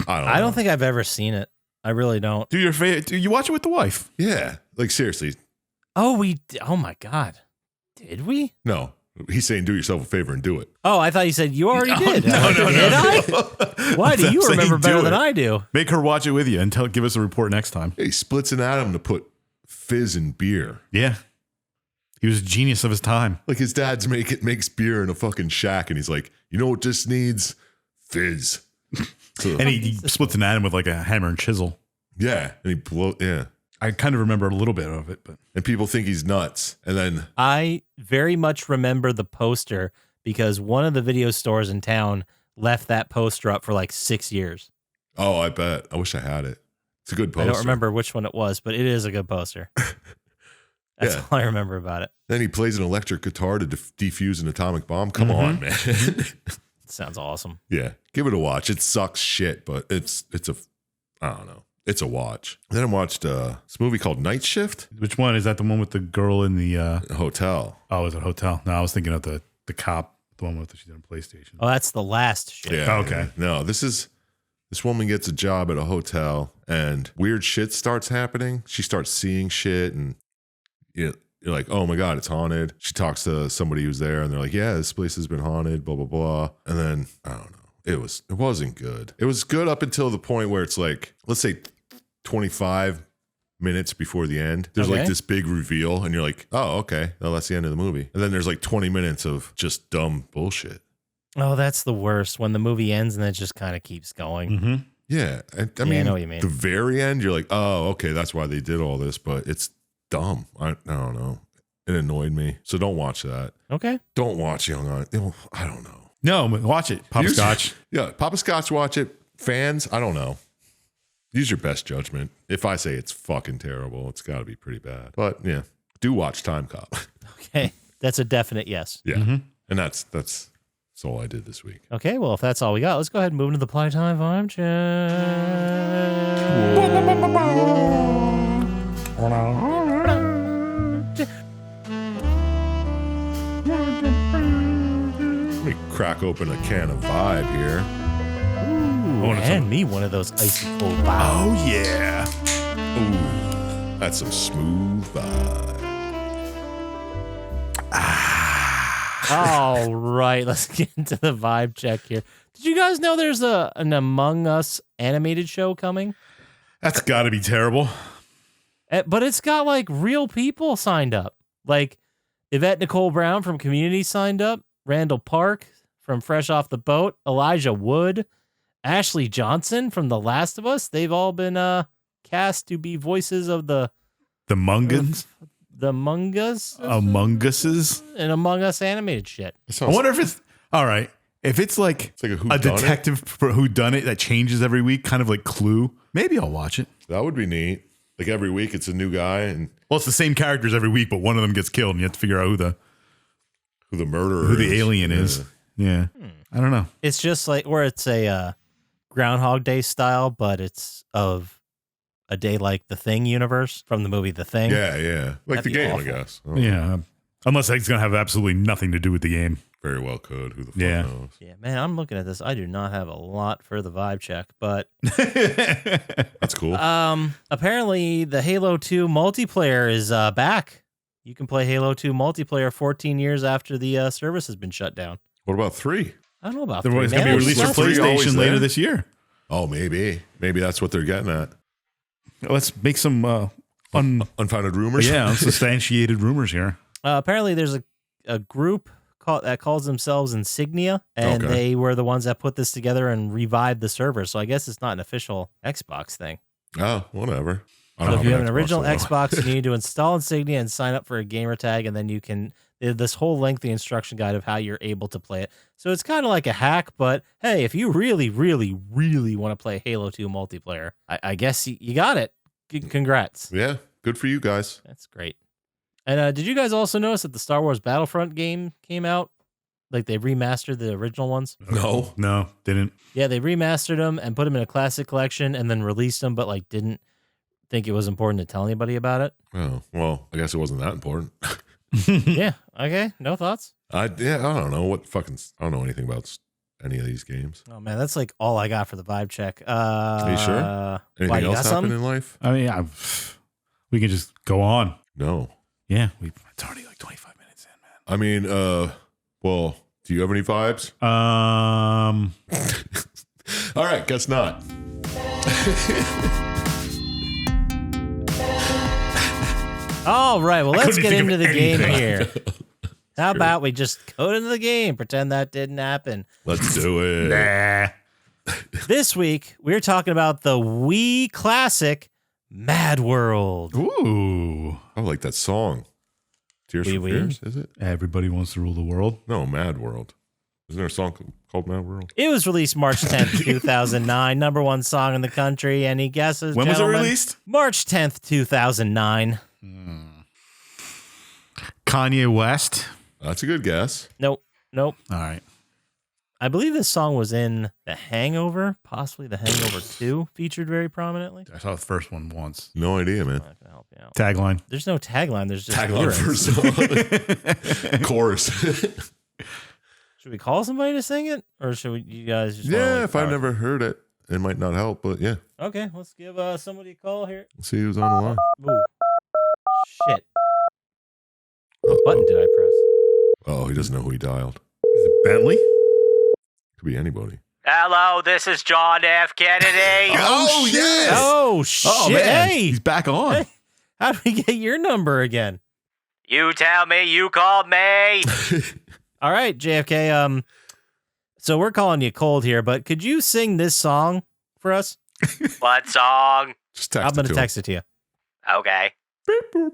Speaker 2: I don't
Speaker 1: think I've ever seen it. I really don't.
Speaker 3: Do your favorite? Do you watch it with the wife?
Speaker 2: Yeah, like seriously.
Speaker 1: Oh, oh my God. Did we?
Speaker 2: No, he's saying do yourself a favor and do it.
Speaker 1: Oh, I thought you said you already did.
Speaker 3: No.
Speaker 1: Did I? Why do you remember better than I do?
Speaker 3: Make her watch it with you and give us a report next time.
Speaker 2: He splits an atom to put fizz in beer.
Speaker 3: Yeah. He was a genius of his time.
Speaker 2: Like his dad's makes beer in a fucking shack, and he's like, you know what this needs? Fizz. So,
Speaker 3: And he splits an atom with like a hammer and chisel.
Speaker 2: yeah, and yeah.
Speaker 3: I kind of remember a little bit of it, but
Speaker 2: And people think he's nuts. And then
Speaker 1: I very much remember the poster because one of the video stores in town left that poster up for like 6 years.
Speaker 2: oh, I bet. I wish I had it. It's a good poster.
Speaker 1: I don't remember which one it was, but it is a good poster. That's
Speaker 2: Yeah.
Speaker 1: all I remember about it.
Speaker 2: Then he plays an electric guitar to defuse an atomic bomb. Come on, man.
Speaker 1: Sounds awesome.
Speaker 2: Yeah, give it a watch. It sucks shit, but it's a, I don't know. It's a watch. Then I watched this movie called Night Shift.
Speaker 3: which one? Is that the one with the girl in the
Speaker 2: Hotel.
Speaker 3: oh, is it Hotel? No, I was thinking of the cop, the one with she's on PlayStation.
Speaker 1: Oh, that's the last shit.
Speaker 2: Yeah.
Speaker 3: Okay.
Speaker 2: No, this woman gets a job at a hotel and weird shit starts happening. She starts seeing shit and you're like, oh my God, it's haunted. She talks to somebody who's there and they're like, yeah, this place has been haunted, blah, blah, blah. And then, I don't know. It wasn't good. It was good up until the point where it's like, let's say 25 minutes before the end. There's like this big reveal and you're like, oh, okay. Well, that's the end of the movie. And then there's like 20 minutes of just dumb bullshit.
Speaker 1: Oh, that's the worst when the movie ends and it just kind of keeps going.
Speaker 3: Mm-hmm.
Speaker 2: Yeah. And, I
Speaker 1: I
Speaker 2: mean,
Speaker 1: know what you mean.
Speaker 2: the very end, you're like, oh, okay. That's why they did all this, but it's dumb. I don't know. It annoyed me. So don't watch that.
Speaker 1: Okay.
Speaker 2: Don't watch Young on. I don't know.
Speaker 3: No, watch it. Poppascotch.
Speaker 2: Yeah, Poppascotch, watch it. Fans, I don't know. Use your best judgment. If I say it's fucking terrible, it's got to be pretty bad. But yeah, do watch Time Cop.
Speaker 1: Okay. That's a definite yes.
Speaker 2: Yeah,
Speaker 3: Mm-hmm.
Speaker 2: and that's all I did this week.
Speaker 1: Okay. Well, if that's all we got, let's go ahead and move into the Plottytime vibe check.
Speaker 2: Let me crack open a can of Vibe here.
Speaker 1: Ooh, hand me one of those icy cold vibes.
Speaker 3: Oh yeah.
Speaker 2: Ooh, that's some smooth vibe.
Speaker 1: All right, let's get into the vibe check here. Did you guys know there's an Among Us animated show coming?
Speaker 3: That's got to be terrible.
Speaker 1: But it's got like real people signed up. Like Yvette Nicole Brown from Community signed up, Randall Park from Fresh Off the Boat, Elijah Wood, Ashley Johnson from The Last of Us. They've all been cast to be voices of the
Speaker 3: Mungans?
Speaker 1: the Among Us
Speaker 3: Among Us's?
Speaker 1: and Among Us animated shit.
Speaker 3: I wonder if it's all right. If it's like
Speaker 2: It's like a
Speaker 3: a
Speaker 2: whodunit.
Speaker 3: detective for whodunit that changes every week, kind of like Clue, maybe I'll watch it.
Speaker 2: That would be neat. Like every week, it's a new guy and
Speaker 3: Well, it's the same characters every week, but one of them gets killed, and you have to figure out
Speaker 2: who the murderer,
Speaker 3: who the
Speaker 2: is.
Speaker 3: alien is. Yeah, I don't know.
Speaker 1: It's just like where it's a Groundhog Day style, but it's of a day like the Thing universe from the movie The Thing.
Speaker 2: Yeah. Like
Speaker 1: That'd
Speaker 2: the
Speaker 1: be
Speaker 2: game,
Speaker 1: awful.
Speaker 2: I guess. Oh,
Speaker 3: Yeah, unless it's gonna have absolutely nothing to do with the game.
Speaker 2: very well could. Who the fuck
Speaker 3: Yeah.
Speaker 2: knows?
Speaker 1: Yeah, man, I'm looking at this. I do not have a lot for the vibe check, but
Speaker 2: That's cool.
Speaker 1: apparently the Halo 2 multiplayer is back. You can play Halo 2 multiplayer 14 years after the service has been shut down.
Speaker 2: What about 3?
Speaker 1: I don't know about
Speaker 3: It's
Speaker 1: 3,
Speaker 3: gonna be
Speaker 1: man.
Speaker 3: released for
Speaker 2: Is three always
Speaker 3: PlayStation
Speaker 2: there?
Speaker 3: later this year.
Speaker 2: Oh, maybe that's what they're getting at.
Speaker 3: Let's make some
Speaker 2: Unfounded rumors.
Speaker 3: unsubstantiated rumors here.
Speaker 1: Apparently there's a group that calls themselves Insignia, and
Speaker 2: Okay.
Speaker 1: they were the ones that put this together and revived the server. So I guess it's not an official Xbox thing.
Speaker 2: Oh, whatever. I
Speaker 1: So
Speaker 2: don't
Speaker 1: if you have an
Speaker 2: Xbox,
Speaker 1: original
Speaker 2: so I don't-
Speaker 1: Xbox, you need to install Insignia and sign up for a gamer tag, and then you can this whole lengthy instruction guide of how you're able to play it. So it's kind of like a hack, but hey, if you really, really, really want to play Halo 2 multiplayer, I guess you got it. Congrats.
Speaker 2: Yeah, good for you guys.
Speaker 1: That's great. And did you guys also notice that the Star Wars Battlefront game came out? Like they remastered the original ones?
Speaker 2: No,
Speaker 3: didn't.
Speaker 1: Yeah, they remastered them and put them in a classic collection and then released them, but like didn't think it was important to tell anybody about it.
Speaker 2: Oh, well, I guess it wasn't that important.
Speaker 1: Yeah. Okay. No thoughts?
Speaker 2: I don't know I don't know anything about any of these games.
Speaker 1: Oh man, that's like all I got for the vibe check.
Speaker 2: Are you sure? Anything
Speaker 1: why, you
Speaker 2: else
Speaker 1: got
Speaker 2: happen
Speaker 1: something?
Speaker 2: in life?
Speaker 3: I mean, we can just go on.
Speaker 2: No.
Speaker 3: Yeah, it's already like 25 minutes in, man.
Speaker 2: I mean, well, do you have any vibes? All right, guess not.
Speaker 1: All right, well, let's get into the game
Speaker 3: anything.
Speaker 1: here. How about we just go into the game, pretend that didn't happen.
Speaker 2: Let's do it.
Speaker 3: Nah.
Speaker 1: This week, we're talking about the Wii classic MadWorld.
Speaker 3: Ooh.
Speaker 2: I like that song. Tears
Speaker 1: Wee
Speaker 2: for
Speaker 1: wee.
Speaker 2: Fears, is it?
Speaker 3: Everybody wants to rule the world.
Speaker 2: No, Mad World. Isn't there a song called Mad World?
Speaker 1: It was released March 10th, 2009. Number one song in the country. Any guesses,
Speaker 3: When was it
Speaker 1: gentlemen?
Speaker 3: released?
Speaker 1: March 10th, 2009.
Speaker 3: Kanye West.
Speaker 2: That's a good guess.
Speaker 1: Nope.
Speaker 3: All right.
Speaker 1: I believe this song was in The Hangover, possibly The Hangover 2, featured very promineently.
Speaker 3: I saw the first one once.
Speaker 2: No idea, man.
Speaker 1: I'm not gonna help you out.
Speaker 3: Tagline.
Speaker 1: There's no tagline. There's just
Speaker 2: Tagline
Speaker 1: lyrics.
Speaker 2: for song. Chorus.
Speaker 1: Should we call somebody to sing it, or should we? You guys just wanna,
Speaker 2: Yeah,
Speaker 1: like,
Speaker 2: if I've never heard it, it might not help, but yeah.
Speaker 1: Okay, let's give somebody a call here.
Speaker 2: Let's see who's on the line.
Speaker 1: Ooh. Shit. What button did I press?
Speaker 2: Oh, he doesn't know who he dialed.
Speaker 3: Is it Bentley?
Speaker 2: Could be anybody.
Speaker 1: Hello, this is John F. Kennedy.
Speaker 2: Oh, yes!
Speaker 1: Oh shit!
Speaker 3: Oh, man.
Speaker 1: Hey,
Speaker 3: He's back on.
Speaker 1: Hey. How did we get your number again? You tell me you called me. All right, JFK. So we're calling you cold here, but could you sing this song for us? What song?
Speaker 2: Just text
Speaker 1: I'm gonna
Speaker 2: it to
Speaker 1: text it to you. Okay.
Speaker 2: him.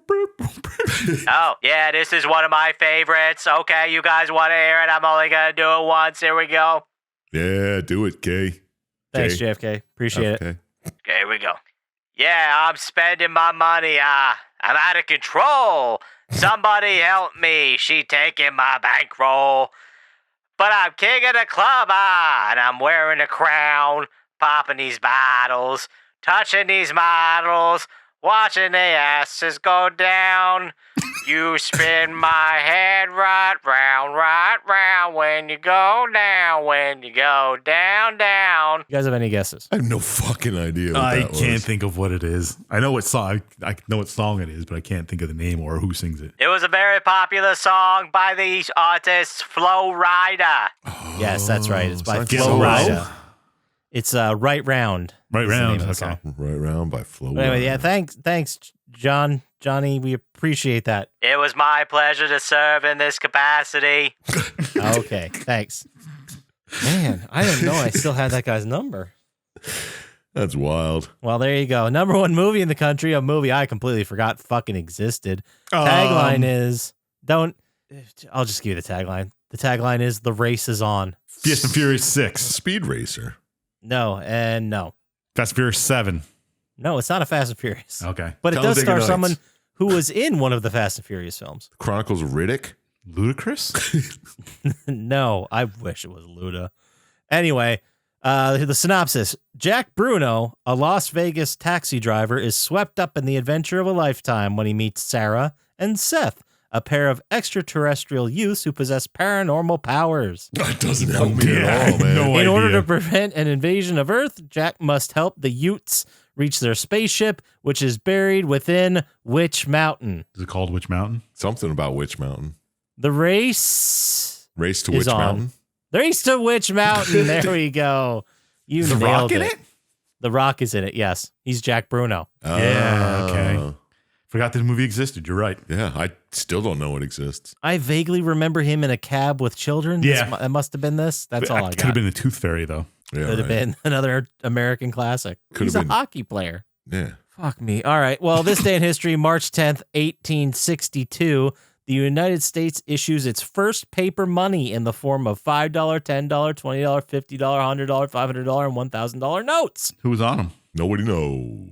Speaker 1: Oh, yeah, this is one of my favorites. Okay, you guys want to hear it? I'm only gonna do it once. Here we go.
Speaker 2: Yeah, do it, K.
Speaker 1: Thanks,
Speaker 2: K.
Speaker 1: JFK. Appreciate it.
Speaker 2: Okay.
Speaker 1: Okay, here we go. Yeah, I'm spending my money. I'm out of control. Somebody help me. She taking my bankroll. But I'm king of the club, and I'm wearing a crown, popping these bottles, touching these models, watching their asses go down. You spin my head right round when you go down, down. You guys have any guesses?
Speaker 2: I have no fucking idea what
Speaker 3: I
Speaker 2: that was.
Speaker 3: can't think of what it is. I know what song. I know what song it is, but I can't think of the name or who sings it.
Speaker 1: It was a very popular song by the artist Flo Rida. Yes, that's right. It's by
Speaker 2: Sounds
Speaker 1: Flo
Speaker 2: so
Speaker 1: Rida. It's Right Round.
Speaker 3: Right
Speaker 1: is the name
Speaker 3: Round.
Speaker 1: of the
Speaker 3: Okay.
Speaker 1: song.
Speaker 2: Right Round by Flo.
Speaker 1: But anyway,
Speaker 2: Rida.
Speaker 1: yeah, thanks, Johnny. We appreciate that. It was my pleasure to serve in this capacity. Okay, thanks. Man, I didn't know I still had that guy's number.
Speaker 2: That's wild.
Speaker 1: Well, there you go. Number one movie in the country, a movie I completely forgot fucking existed. Tagline is, I'll just give you the tagline. The tagline is, the race is on.
Speaker 3: Fast and Furious 6.
Speaker 2: Speed Racer.
Speaker 1: No, and no.
Speaker 3: Fast and Furious 7.
Speaker 1: No, it's not a Fast and Furious.
Speaker 3: Okay.
Speaker 1: But it does
Speaker 2: Talladega
Speaker 1: star
Speaker 2: Nights.
Speaker 1: someone who was in one of the Fast and Furious films.
Speaker 2: Chronicles of Riddick.
Speaker 3: Ludacris?
Speaker 1: No, I wish it was Luda. Anyway, the synopsis. Jack Bruno, a Las Vegas taxi driver, is swept up in the adventure of a lifetime when he meets Sarah and Seth, a pair of extraterrestrial youths who possess paranormal powers.
Speaker 2: That doesn't help me
Speaker 3: Yeah,
Speaker 2: at all, man.
Speaker 3: no
Speaker 1: In order
Speaker 3: idea.
Speaker 1: to prevent an invasion of Earth, Jack must help the Utes reach their spaceship, which is buried within Witch Mountain.
Speaker 3: Is it called Witch Mountain?
Speaker 2: Something about Witch Mountain.
Speaker 1: The race
Speaker 2: Race to
Speaker 1: is
Speaker 2: Witch
Speaker 1: on.
Speaker 2: Mountain.
Speaker 1: The race to Witch Mountain. There we go. You
Speaker 3: Is The
Speaker 1: nailed
Speaker 3: Rock in
Speaker 1: it.
Speaker 3: it?
Speaker 1: The Rock is in it, yes. He's Jack Bruno.
Speaker 3: Yeah, okay.
Speaker 2: Oh.
Speaker 3: Forgot this movie existed. You're right.
Speaker 2: Yeah, I still don't know it exists.
Speaker 1: I vaguely remember him in a cab with children.
Speaker 3: Yeah.
Speaker 1: That must have been this. That's all I
Speaker 3: Could
Speaker 1: got.
Speaker 3: have been the Tooth Fairy, though.
Speaker 2: Yeah,
Speaker 1: Could have
Speaker 2: right.
Speaker 1: been another American classic.
Speaker 2: Could
Speaker 1: He's
Speaker 2: have
Speaker 1: a
Speaker 2: been.
Speaker 1: hockey player.
Speaker 2: Yeah.
Speaker 1: Fuck me. All right. Well, this day in history, March 10th, 1862, the United States issues its first paper money in the form of $5, $10, $20, $50, $100, $500, and $1,000 notes.
Speaker 3: Who was on them?
Speaker 2: Nobody knows.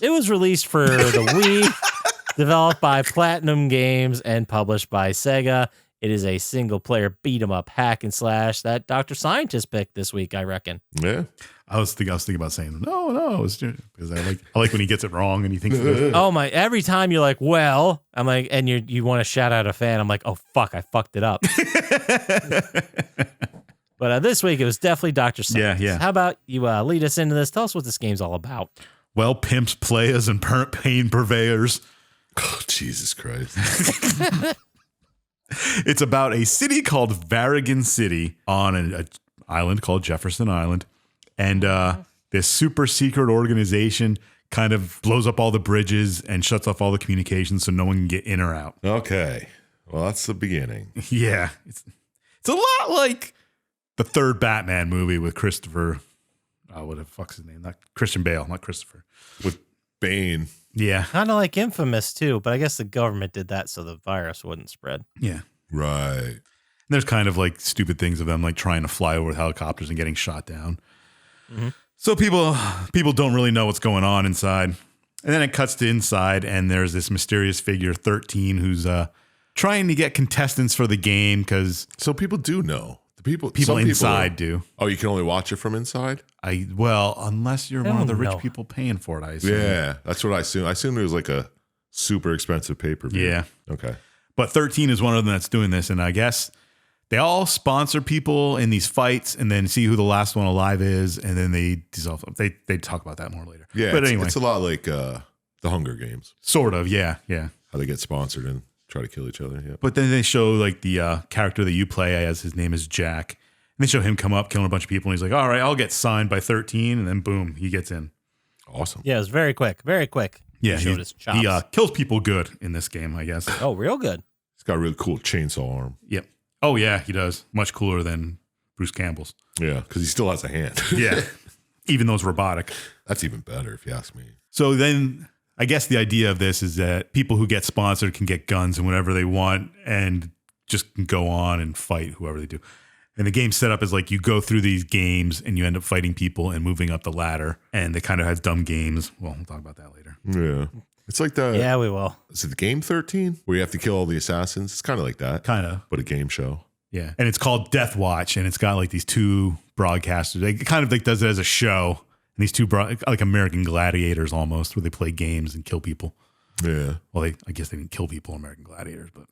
Speaker 1: It was released for the Wii, developed by Platinum Games, and published by Sega. It is a single player beat 'em up hack and slash that Dr. Syintist picked this week, I reckon.
Speaker 2: Yeah.
Speaker 3: I was thinking about saying no, it's just, because I like when he gets it wrong and he thinks
Speaker 1: Oh my! Every time you're like, well, I'm like, and you want to shout out a fan. I'm like, oh fuck, I fucked it up. But this week it was definitely Dr. Syintist.
Speaker 3: Yeah.
Speaker 1: How about you lead us into this? Tell us what this game's all about.
Speaker 3: Well, pimps, players, and pain purveyors.
Speaker 2: Oh, Jesus Christ.
Speaker 3: It's about a city called Varigan City on an island called Jefferson Island. And this super secret organization kind of blows up all the bridges and shuts off all the communications so no one can get in or out.
Speaker 2: Okay. Well, that's the beginning.
Speaker 3: Yeah. It's a lot like the third Batman movie with Christopher. What the fuck's his name? Not Christian Bale, not Christopher.
Speaker 2: With Bane.
Speaker 3: Yeah.
Speaker 1: Kind of like Infamous too, but I guess the government did that so the virus wouldn't spread.
Speaker 3: Yeah.
Speaker 2: Right.
Speaker 3: There's kind of like stupid things of them like trying to fly over with helicopters and getting shot down.
Speaker 1: Mm-hmm.
Speaker 3: So people don't really know what's going on inside. And then it cuts to inside and there's this mysterious figure 13 who's trying to get contestants for the game because
Speaker 2: So people do know. The people
Speaker 3: inside do.
Speaker 2: Oh, you can only watch it from inside?
Speaker 3: Unless you're one of the rich people paying for it, I assume.
Speaker 2: Yeah, that's what I assume. I assume it was like a super expensive pay-per-view.
Speaker 3: Yeah.
Speaker 2: Okay.
Speaker 3: But 13 is one of them that's doing this. And I guess they all sponsor people in these fights and then see who the last one alive is. And then they dissolve. They talk about that more later.
Speaker 2: Yeah,
Speaker 3: but anyway.
Speaker 2: It's a lot like the Hunger Games.
Speaker 3: Sort of, yeah.
Speaker 2: How they get sponsored and try to kill each other. Yeah.
Speaker 3: But then they show like the character that you play as, his name is Jack. And they show him come up, killing a bunch of people. And he's like, all right, I'll get signed by 13. And then boom, he gets in.
Speaker 2: Awesome.
Speaker 1: Yeah, it was very quick. Very quick.
Speaker 3: Yeah,
Speaker 1: He showed his chops.
Speaker 3: he kills people good in this game, I guess.
Speaker 1: Oh, real good.
Speaker 2: He's got a really cool chainsaw arm.
Speaker 3: Yep. Oh, yeah, he does. Much cooler than Bruce Campbell's.
Speaker 2: Yeah, because he still has a hand.
Speaker 3: Yeah. Even though it's robotic.
Speaker 2: That's even better if you ask me.
Speaker 3: So then I guess the idea of this is that people who get sponsored can get guns and whatever they want and just can go on and fight whoever they do. And the game set up is like you go through these games and you end up fighting people and moving up the ladder. And they kind of has dumb games. Well, we'll talk about that later.
Speaker 2: Yeah. It's like the
Speaker 1: Yeah, we will.
Speaker 2: Is it the game 13 where you have to kill all the assassins? It's kind of like that.
Speaker 3: Kind of.
Speaker 2: But a game show.
Speaker 3: Yeah. And it's called Death Watch. And it's got like these two broadcasters. It kind of like does it as a show. And these two, like American Gladiators almost, where they play games and kill people.
Speaker 2: Yeah.
Speaker 3: Well, I guess they didn't kill people, American Gladiators, but.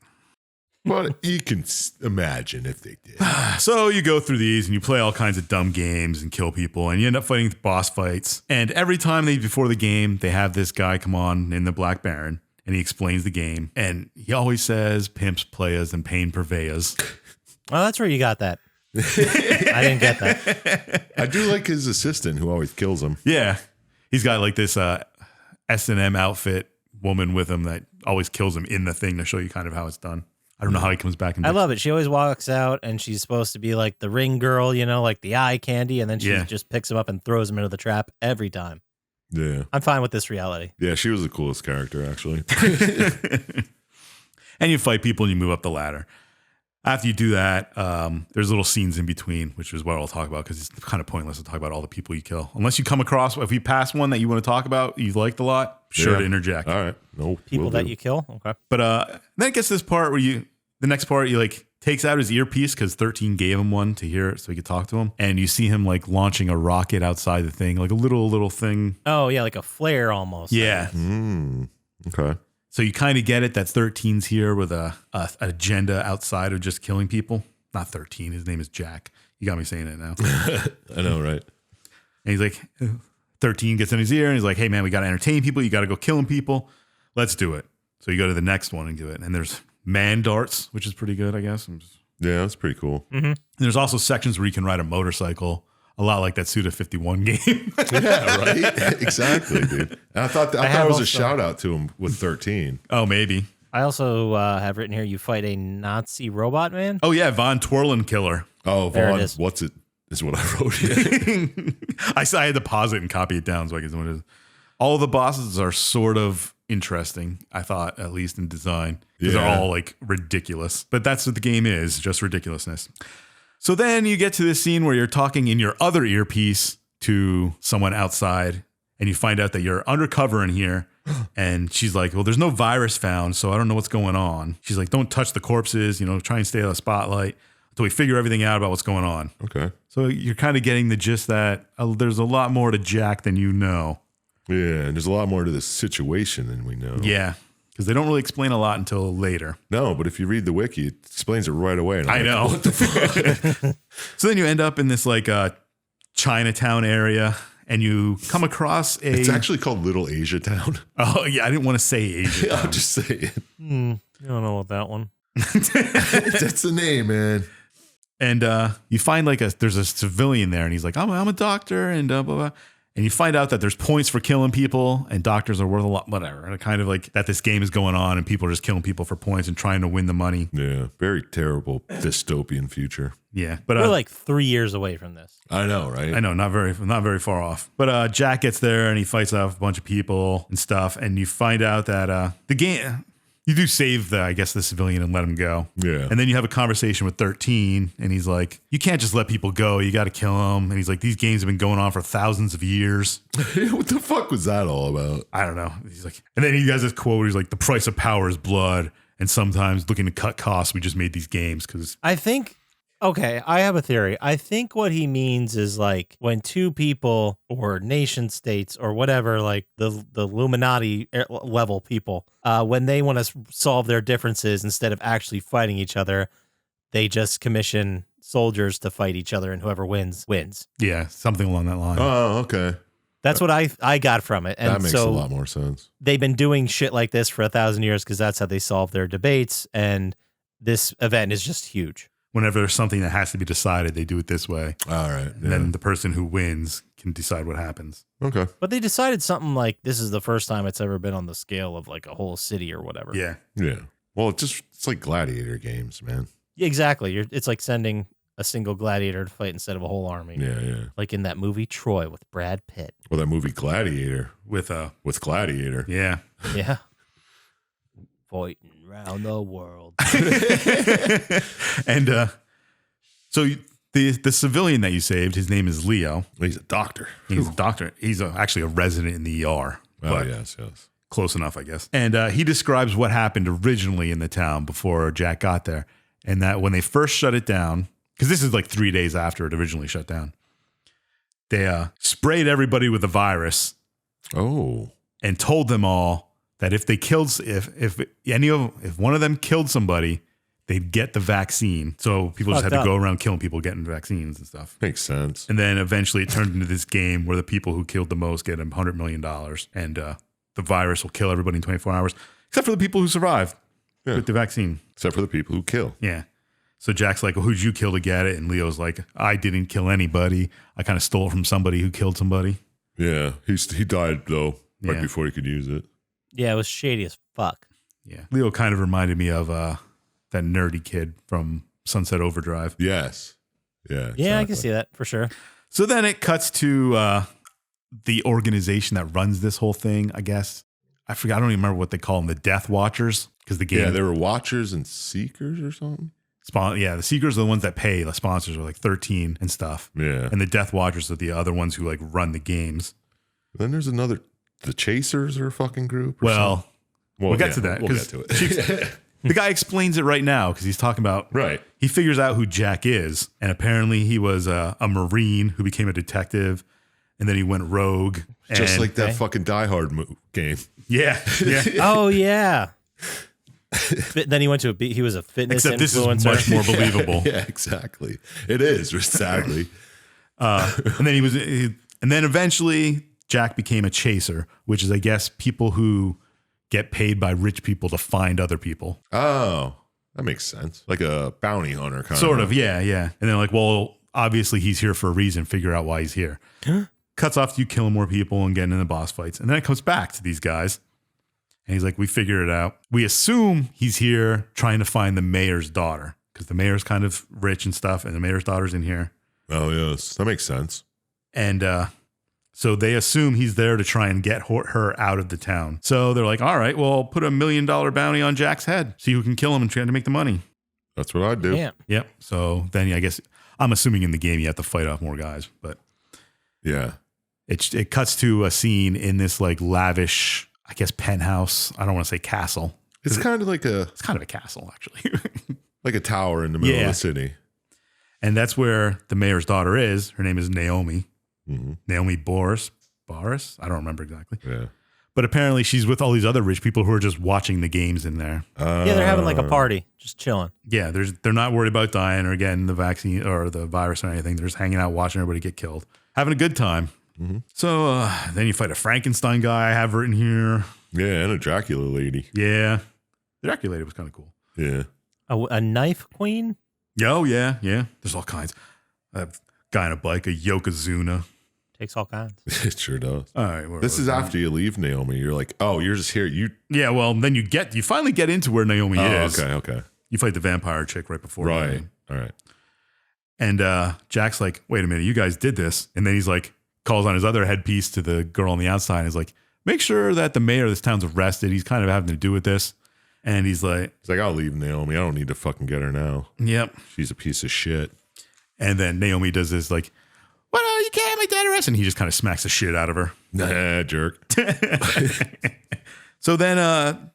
Speaker 2: But you can imagine if they did.
Speaker 3: So you go through these and you play all kinds of dumb games and kill people and you end up fighting boss fights. And every time before the game, they have this guy come on in the Black Baron and he explains the game. And he always says pimps, players, and pain purveyors.
Speaker 1: Oh, that's where you got that. I didn't get that.
Speaker 2: I do like his assistant who always kills him.
Speaker 3: Yeah. He's got like this S&M outfit woman with him that always kills him in the thing to show you kind of how it's done. I don't know how he comes back.
Speaker 1: I love it. She always walks out and she's supposed to be like the ring girl, like the eye candy. And then she just picks him up and throws him into the trap every time.
Speaker 2: Yeah.
Speaker 1: I'm fine with this reality.
Speaker 2: Yeah, she was the coolest character, actually.
Speaker 3: And you fight people and you move up the ladder. After you do that, there's little scenes in between, which is what I'll talk about because it's kind of pointless to talk about all the people you kill. Unless you come across, if you pass one that you want to talk about, you liked a lot, sure to interject.
Speaker 2: All right. No.
Speaker 1: People that you kill? Okay.
Speaker 3: But then it gets to this part where the next part, he like takes out his earpiece because 13 gave him one to hear it so he could talk to him. And you see him like launching a rocket outside the thing, like a little thing.
Speaker 1: Oh, yeah, like a flare almost.
Speaker 3: Yeah.
Speaker 2: Okay.
Speaker 3: So you kind of get it that 13's here with an agenda outside of just killing people. Not 13. His name is Jack. You got me saying it now.
Speaker 2: I know, right?
Speaker 3: And he's like, 13 gets in his ear and he's like, hey, man, we got to entertain people. You got to go killing people. Let's do it. So you go to the next one and do it. And there's man darts, which is pretty good, I guess.
Speaker 2: Yeah, that's pretty cool.
Speaker 1: Mm-hmm.
Speaker 3: And there's also sections where you can ride a motorcycle. A lot like that Suda 51 game.
Speaker 2: Yeah, right? Exactly, dude. And I thought it was a shout out to him with 13.
Speaker 3: Oh, maybe.
Speaker 1: I also have written here, you fight a Nazi robot man.
Speaker 3: Oh, yeah, Von Twirlen Killer.
Speaker 2: Oh,
Speaker 1: There
Speaker 2: Vaughn,
Speaker 1: it is.
Speaker 2: what's it? Is what I wrote here.
Speaker 3: I had to pause it and copy it down so I could see what it is. All the bosses are sort of interesting, I thought, at least in design. Because they're all like ridiculous. But that's what the game is, just ridiculousness. So then you get to this scene where you're talking in your other earpiece to someone outside and you find out that you're undercover in here And she's like, well, there's no virus found, so I don't know what's going on. She's like, don't touch the corpses, try and stay out of the spotlight until we figure everything out about what's going on.
Speaker 2: Okay.
Speaker 3: So you're kind of getting the gist that there's a lot more to Jack than you know.
Speaker 2: Yeah, and there's a lot more to this situation than we know.
Speaker 3: Yeah, because they don't really explain a lot until later.
Speaker 2: No, but if you read the wiki, it explains it right away. And
Speaker 3: I know. What the fuck? So then you end up in this like Chinatown area. And you come across
Speaker 2: It's actually called Little Asia Town.
Speaker 3: Oh, yeah. I didn't want to say Asia Town.
Speaker 2: I'll just say it.
Speaker 1: I don't know about that one.
Speaker 2: That's the name, man.
Speaker 3: And you find there's a civilian there, and he's like, I'm a doctor, and blah, blah. And you find out that there's points for killing people, and doctors are worth a lot, whatever. And kind of like that this game is going on, and people are just killing people for points and trying to win the money.
Speaker 2: Yeah, very terrible dystopian future.
Speaker 3: Yeah, but
Speaker 1: we're like 3 years away from this.
Speaker 2: I know, right?
Speaker 3: I know, not very far off. But Jack gets there, and he fights off a bunch of people and stuff, and you find out that the game... You do save the civilian and let him go.
Speaker 2: Yeah.
Speaker 3: And then you have a conversation with 13, and he's like, you can't just let people go. You got to kill them. And he's like, these games have been going on for thousands of years.
Speaker 2: What the fuck was that all about?
Speaker 3: I don't know. He's like, and then he has this quote where he's like, the price of power is blood. And sometimes looking to cut costs, we just made these games because
Speaker 1: I think, okay, I have a theory. I think what he means is like when two people or nation states or whatever, like the Illuminati level people, when they want to solve their differences instead of actually fighting each other, they just commission soldiers to fight each other, and whoever wins.
Speaker 3: Yeah, something along that line.
Speaker 2: Oh, okay.
Speaker 1: That's what I got from it. And
Speaker 2: that makes a lot more sense.
Speaker 1: They've been doing shit like this for 1,000 years because that's how they solve their debates. And this event is just huge.
Speaker 3: Whenever there's something that has to be decided, they do it this way.
Speaker 2: All right.
Speaker 3: And then the person who wins can decide what happens.
Speaker 2: Okay.
Speaker 1: But they decided something like this is the first time it's ever been on the scale of like a whole city or whatever.
Speaker 3: Yeah.
Speaker 2: Yeah. Well, it's like gladiator games, man.
Speaker 1: Yeah, exactly. It's like sending a single gladiator to fight instead of a whole army.
Speaker 2: Yeah, yeah.
Speaker 1: Like in that movie Troy with Brad Pitt.
Speaker 2: Well, that movie Gladiator
Speaker 3: with
Speaker 2: Gladiator.
Speaker 3: Yeah.
Speaker 1: Yeah. Fighting around the world.
Speaker 3: And so the civilian that you saved, his name is Leo.
Speaker 2: He's a doctor.
Speaker 3: He's a doctor. He's actually a resident in the ER.
Speaker 2: Oh, yes.
Speaker 3: Close enough, I guess. And he describes what happened originally in the town before Jack got there. And that when they first shut it down, because this is like 3 days after it originally shut down, they sprayed everybody with the virus.
Speaker 2: Oh.
Speaker 3: And told them all that if one of them killed somebody, they'd get the vaccine. So people just had to go around killing people, getting vaccines and stuff.
Speaker 2: Makes sense.
Speaker 3: And then eventually it turned into this game where the people who killed the most get $100 million. And the virus will kill everybody in 24 hours, except for the people who survive with the vaccine.
Speaker 2: Except for the people who kill.
Speaker 3: Yeah. So Jack's like, well, who'd you kill to get it? And Leo's like, I didn't kill anybody. I kind of stole it from somebody who killed somebody.
Speaker 2: Yeah. He died, though, right before he could use it.
Speaker 1: Yeah, it was shady as fuck.
Speaker 3: Yeah. Leo kind of reminded me of that nerdy kid from Sunset Overdrive.
Speaker 2: Yes. Yeah. Exactly.
Speaker 1: Yeah, I can see that for sure.
Speaker 3: So then it cuts to the organization that runs this whole thing, I guess. I forgot. I don't even remember what they call them. The Death Watchers. Because the game.
Speaker 2: Yeah, they were Watchers and Seekers or something.
Speaker 3: The Seekers are the ones that pay. The sponsors are like 13 and stuff.
Speaker 2: Yeah.
Speaker 3: And the Death Watchers are the other ones who like run the games.
Speaker 2: Then there's another. The Chasers are a fucking group.
Speaker 3: We'll get to that.
Speaker 2: We'll get to it.
Speaker 3: The guy explains it right now because he's talking about.
Speaker 2: Right.
Speaker 3: He figures out who Jack is. And apparently he was a Marine who became a detective. And then he went rogue.
Speaker 2: Just like that fucking Die Hard game.
Speaker 3: Yeah. Yeah.
Speaker 1: Oh, yeah. Then he went to he was a fitness
Speaker 3: Except
Speaker 1: influencer.
Speaker 3: this is much more believable.
Speaker 2: Yeah, exactly. It is, sadly.
Speaker 3: And then eventually Jack became a chaser, which is, I guess, people who get paid by rich people to find other people.
Speaker 2: Oh, that makes sense. Like a bounty hunter kind of.
Speaker 3: Sort of, yeah. And they're like, well, obviously he's here for a reason. Figure out why he's here. Cuts off to you killing more people and getting in the boss fights. And then it comes back to these guys. And he's like, we figured it out. We assume he's here trying to find the mayor's daughter because the mayor's kind of rich and stuff. And the mayor's daughter's in here.
Speaker 2: Oh, yes. That makes sense.
Speaker 3: And so they assume he's there to try and get her out of the town. So they're like, all right, well, put $1 million bounty on Jack's head. See who can kill him and try to make the money.
Speaker 2: That's what I'd do.
Speaker 1: Yeah.
Speaker 3: Yep. So then I guess I'm assuming in the game you have to fight off more guys. But
Speaker 2: yeah.
Speaker 3: it cuts to a scene in this like lavish I guess, penthouse. I don't want to say castle.
Speaker 2: It's kind of like
Speaker 3: It's kind of a castle, actually.
Speaker 2: like a tower in the middle of the city.
Speaker 3: And that's where the mayor's daughter is. Her name is Naomi.
Speaker 2: Mm-hmm.
Speaker 3: Naomi Boris. I don't remember exactly.
Speaker 2: Yeah.
Speaker 3: But apparently she's with all these other rich people who are just watching the games in there.
Speaker 1: Yeah, they're having like a party, just chilling.
Speaker 3: Yeah, they're not worried about dying or getting the vaccine or the virus or anything. They're just hanging out watching everybody get killed. Having a good time.
Speaker 2: Mm-hmm.
Speaker 3: So then you fight a Frankenstein guy I have written here.
Speaker 2: Yeah, and a Dracula lady.
Speaker 3: Yeah. The Dracula lady was kind of cool.
Speaker 2: Yeah.
Speaker 1: A knife queen?
Speaker 3: Oh, yeah. There's all kinds. A guy on a bike, a Yokozuna.
Speaker 1: Takes all kinds.
Speaker 2: It sure does.
Speaker 3: All right.
Speaker 2: This is after you leave Naomi. You're like, oh, you're just here.
Speaker 3: Yeah, well, then you finally get into where Naomi is.
Speaker 2: Okay.
Speaker 3: You fight the vampire chick right before.
Speaker 2: Right. All right.
Speaker 3: And Jack's like, wait a minute, you guys did this. And then he's like, calls on his other headpiece to the girl on the outside and is like, make sure that the mayor of this town's arrested. He's kind of having to do with this. And he's like,
Speaker 2: I'll leave Naomi. I don't need to fucking get her now.
Speaker 3: Yep.
Speaker 2: She's a piece of shit.
Speaker 3: And then Naomi does this like, well, you can't make that arrest. And he just kind of smacks the shit out of her.
Speaker 2: Nah, jerk.
Speaker 3: So then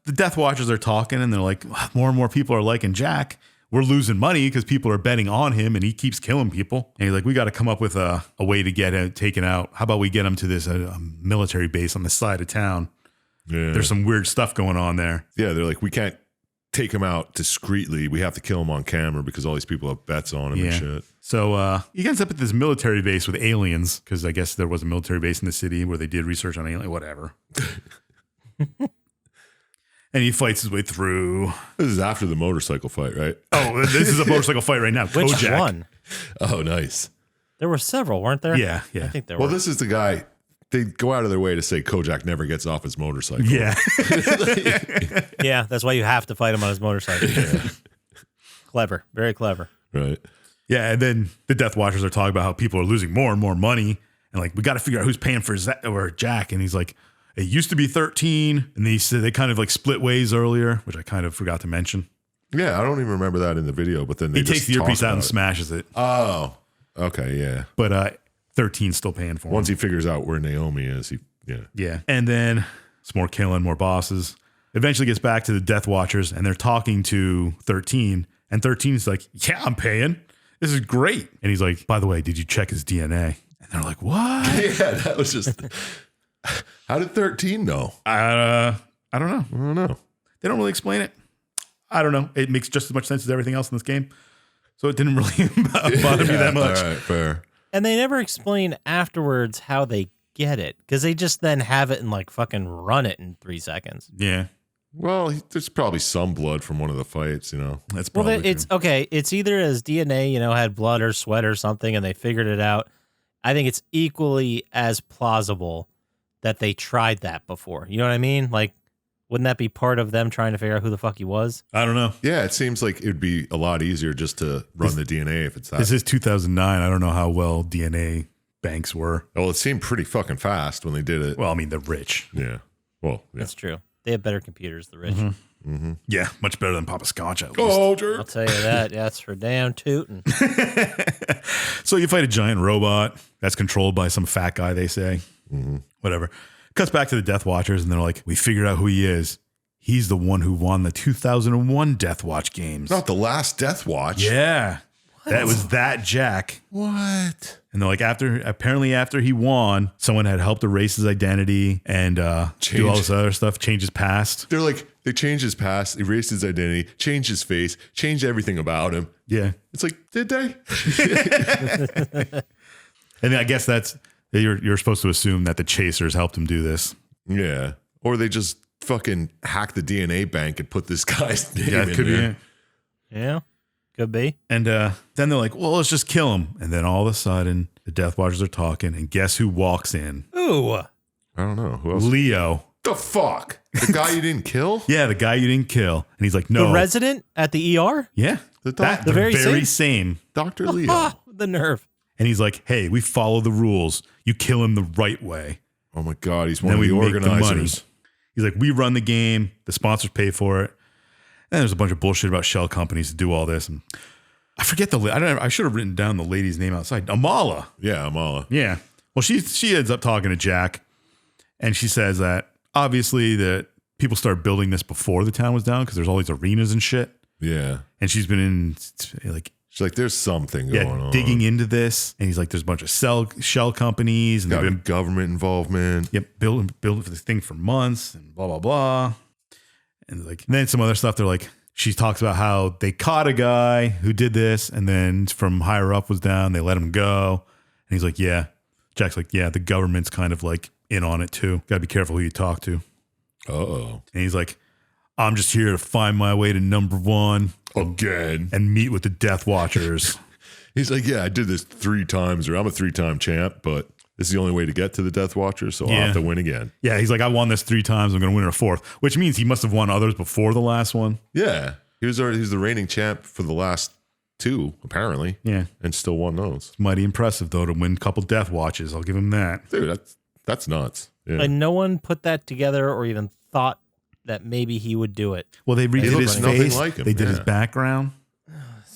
Speaker 3: the Death Watchers are talking and they're like, more and more people are liking Jack. We're losing money because people are betting on him and he keeps killing people. And he's like, we got to come up with a way to get him taken out. How about we get him to this military base on the side of town?
Speaker 2: Yeah.
Speaker 3: There's some weird stuff going on there.
Speaker 2: Yeah, they're like, we can't take him out discreetly. We have to kill him on camera because all these people have bets on him and shit.
Speaker 3: So he ends up at this military base with aliens because I guess there was a military base in the city where they did research on aliens, whatever. And he fights his way through.
Speaker 2: This is after the motorcycle fight, right?
Speaker 3: Oh, this is a motorcycle fight right now.
Speaker 1: Which
Speaker 3: Kojak.
Speaker 1: one?
Speaker 2: Oh, nice.
Speaker 1: There were several, weren't there?
Speaker 3: Yeah.
Speaker 1: I think there
Speaker 2: Well,
Speaker 1: were.
Speaker 2: this is the guy. They go out of their way to say Kojak never gets off his motorcycle.
Speaker 3: Yeah.
Speaker 1: Yeah, that's why you have to fight him on his motorcycle. Clever. Very clever.
Speaker 2: Right.
Speaker 3: Yeah, and then the Death Watchers are talking about how people are losing more and more money. And like, we got to figure out who's paying for Jack. And he's like, it used to be 13. And they said they kind of like split ways earlier, which I kind of forgot to mention.
Speaker 2: Yeah, I don't even remember that in the video, but then
Speaker 3: He takes the earpiece out and smashes it.
Speaker 2: Oh, okay, yeah.
Speaker 3: But 13's still paying for him.
Speaker 2: Once he figures out where Naomi is,
Speaker 3: Yeah. And then it's more killing, more bosses. Eventually gets back to the Death Watchers and they're talking to 13. And 13's like, yeah, I'm paying. This is great. And he's like, by the way, did you check his DNA? And they're like, what?
Speaker 2: Yeah, that was just. How did 13 know?
Speaker 3: I don't know.
Speaker 2: I don't know.
Speaker 3: They don't really explain it. I don't know. It makes just as much sense as everything else in this game. So it didn't really bother me that much.
Speaker 2: All right, fair.
Speaker 1: And they never explain afterwards how they get it because they just then have it and like fucking run it in 3 seconds.
Speaker 3: Yeah.
Speaker 2: Well, there's probably some blood from one of the fights,
Speaker 3: That's
Speaker 1: Well,
Speaker 3: probably
Speaker 1: it's
Speaker 3: true.
Speaker 1: okay. It's either as DNA, had blood or sweat or something, and they figured it out. I think it's equally as plausible that they tried that before. You know what I mean? Like, wouldn't that be part of them trying to figure out who the fuck he was?
Speaker 3: I don't know.
Speaker 2: Yeah, it seems like it would be a lot easier just to run the DNA if it's that.
Speaker 3: This is 2009. I don't know how well DNA banks were.
Speaker 2: Well, it seemed pretty fucking fast when they did it.
Speaker 3: Well, I mean, they're rich.
Speaker 2: Yeah. Well, yeah.
Speaker 1: That's true. They have better computers, the rich.
Speaker 2: Mm-hmm.
Speaker 3: Yeah, much better than Poppascotch, at least.
Speaker 2: Oh,
Speaker 1: I'll
Speaker 2: jerk.
Speaker 1: tell you that. That's for damn tootin'.
Speaker 3: So you fight a giant robot that's controlled by some fat guy, they say.
Speaker 2: Mm-hmm.
Speaker 3: Whatever. Cuts back to the Death Watchers, and they're like, we figured out who he is. He's the one who won the 2001 Death Watch games.
Speaker 2: Not the last Death Watch.
Speaker 3: Yeah. That was that Jack.
Speaker 2: What?
Speaker 3: And they're like, apparently after he won, someone had helped erase his identity and do all this other stuff, change his past.
Speaker 2: They're like, they changed his past, erased his identity, changed his face, changed everything about him.
Speaker 3: Yeah.
Speaker 2: It's like, did they?
Speaker 3: And I guess that's, you're supposed to assume that the Chasers helped him do this.
Speaker 2: Yeah. Or they just fucking hacked the DNA bank and put this guy's name
Speaker 3: Yeah,
Speaker 2: in
Speaker 3: it could
Speaker 2: there.
Speaker 1: Yeah, could be.
Speaker 3: And then they're like, well, let's just kill him. And then all of a sudden, the Death Watchers are talking, and guess who walks in?
Speaker 1: Ooh.
Speaker 2: I don't know. Who else?
Speaker 3: Leo.
Speaker 2: The fuck? The guy you didn't kill?
Speaker 3: Yeah, the guy you didn't kill. And he's like, no.
Speaker 1: The resident at the ER?
Speaker 3: Yeah.
Speaker 2: The doctor.
Speaker 1: The very
Speaker 3: same.
Speaker 2: Dr. Leo.
Speaker 1: Ah, the nerve.
Speaker 3: And he's like, hey, we follow the rules. You kill him the right way.
Speaker 2: Oh my God. He's
Speaker 3: And
Speaker 2: one
Speaker 3: then
Speaker 2: of the
Speaker 3: we make the money.
Speaker 2: organizers.
Speaker 3: He's like, we run the game. The sponsors pay for it. And there's a bunch of bullshit about shell companies to do all this. And I forget I should have written down the lady's name outside. Amala.
Speaker 2: Yeah, Amala.
Speaker 3: Yeah. Well, she ends up talking to Jack, and she says that obviously that people started building this before the town was down because there's all these arenas and shit.
Speaker 2: Yeah.
Speaker 3: And she's been in like,
Speaker 2: She's like, there's something going on.
Speaker 3: Digging into this. And he's like, there's a bunch of shell companies. And
Speaker 2: Got government involvement.
Speaker 3: Yep. Building for this thing for months and blah, blah, blah. And like, and then some other stuff. They're like, she talks about how they caught a guy who did this. And then from higher up was down. They let him go. And he's like, yeah. Jack's like, yeah, the government's kind of like in on it too. Got to be careful who you talk to.
Speaker 2: Uh-oh.
Speaker 3: And he's like, I'm just here to find my way to number one.
Speaker 2: Again.
Speaker 3: And meet with the Death Watchers.
Speaker 2: He's like, yeah, I did this 3 times, or I'm a 3-time champ, but this is the only way to get to the Death Watchers, so I'll have to win again.
Speaker 3: Yeah, he's like, I won this 3 times. I'm going to win it a 4th, which means he must have won others before the last one.
Speaker 2: Yeah. He's the reigning champ for the last 2, apparently.
Speaker 3: Yeah.
Speaker 2: And still won those.
Speaker 3: It's mighty impressive, though, to win a couple Death Watches. I'll give him that.
Speaker 2: Dude, that's nuts. Yeah.
Speaker 1: Like no one put that together or even thought that maybe he would do it.
Speaker 3: Well, they redid his
Speaker 2: nothing
Speaker 3: face.
Speaker 2: like him,
Speaker 3: They did his background.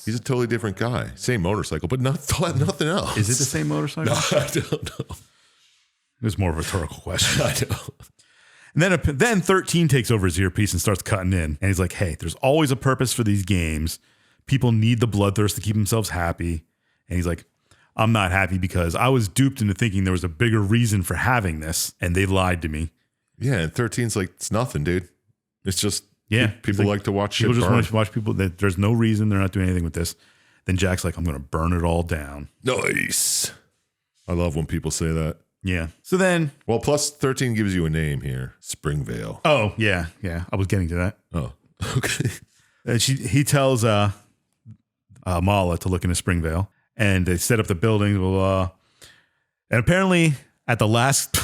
Speaker 2: He's a totally different guy. Same motorcycle, but nothing else.
Speaker 3: Is it the same motorcycle?
Speaker 2: No, I don't know.
Speaker 3: It was more of a rhetorical question.
Speaker 2: I don't.
Speaker 3: And then 13 takes over his earpiece and starts cutting in. And he's like, hey, there's always a purpose for these games. People need the bloodthirst to keep themselves happy. And he's like, I'm not happy because I was duped into thinking there was a bigger reason for having this. And they lied to me.
Speaker 2: Yeah, and 13's like, it's nothing, dude. It's just, people like to watch shit
Speaker 3: People just
Speaker 2: burn.
Speaker 3: want to watch people. That there's no reason. They're not doing anything with this. Then Jack's like, I'm going to burn it all down.
Speaker 2: Nice. I love when people say that.
Speaker 3: Yeah. So then.
Speaker 2: Well, plus 13 gives you a name here. Springvale.
Speaker 3: Oh, yeah. Yeah. I was getting to that.
Speaker 2: Oh, okay.
Speaker 3: And he tells Mala to look into Springvale. And they set up the building. Blah, blah. And apparently at the last...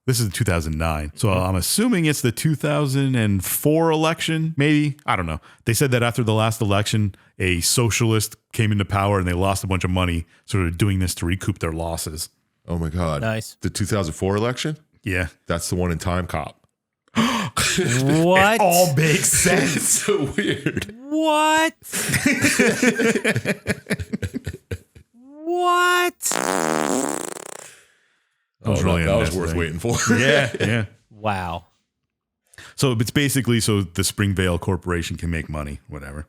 Speaker 3: This is 2009. So I'm assuming it's the 2004 election, maybe. I don't know. They said that after the last election, a socialist came into power and they lost a bunch of money, sort of doing this to recoup their losses.
Speaker 2: Oh, my God.
Speaker 1: Nice.
Speaker 2: The 2004 election?
Speaker 3: Yeah.
Speaker 2: That's the one in Time Cop.
Speaker 1: What?
Speaker 3: It all makes sense.
Speaker 2: It's so weird.
Speaker 1: What? What?
Speaker 2: That was worth waiting for.
Speaker 3: Yeah.
Speaker 1: Wow.
Speaker 3: So it's basically so the Springvale Corporation can make money, whatever.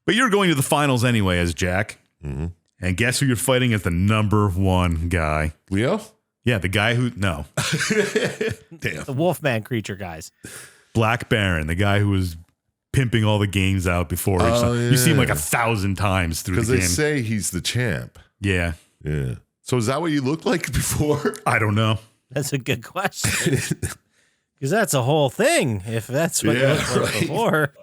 Speaker 3: But you're going to the finals anyway as Jack.
Speaker 2: Mm-hmm.
Speaker 3: And guess who you're fighting as the number 1 guy?
Speaker 2: Leo?
Speaker 3: Yeah, the guy who, no.
Speaker 2: Damn.
Speaker 1: The Wolfman creature guys.
Speaker 3: Black Baron, the guy who was pimping all the games out before.
Speaker 2: Yeah.
Speaker 3: You see him like 1,000 times through the game.
Speaker 2: Because they say he's the champ.
Speaker 3: Yeah.
Speaker 2: Yeah. So is that what you looked like before?
Speaker 3: I don't know.
Speaker 1: That's a good question. Because that's a whole thing, if that's what you looked like before.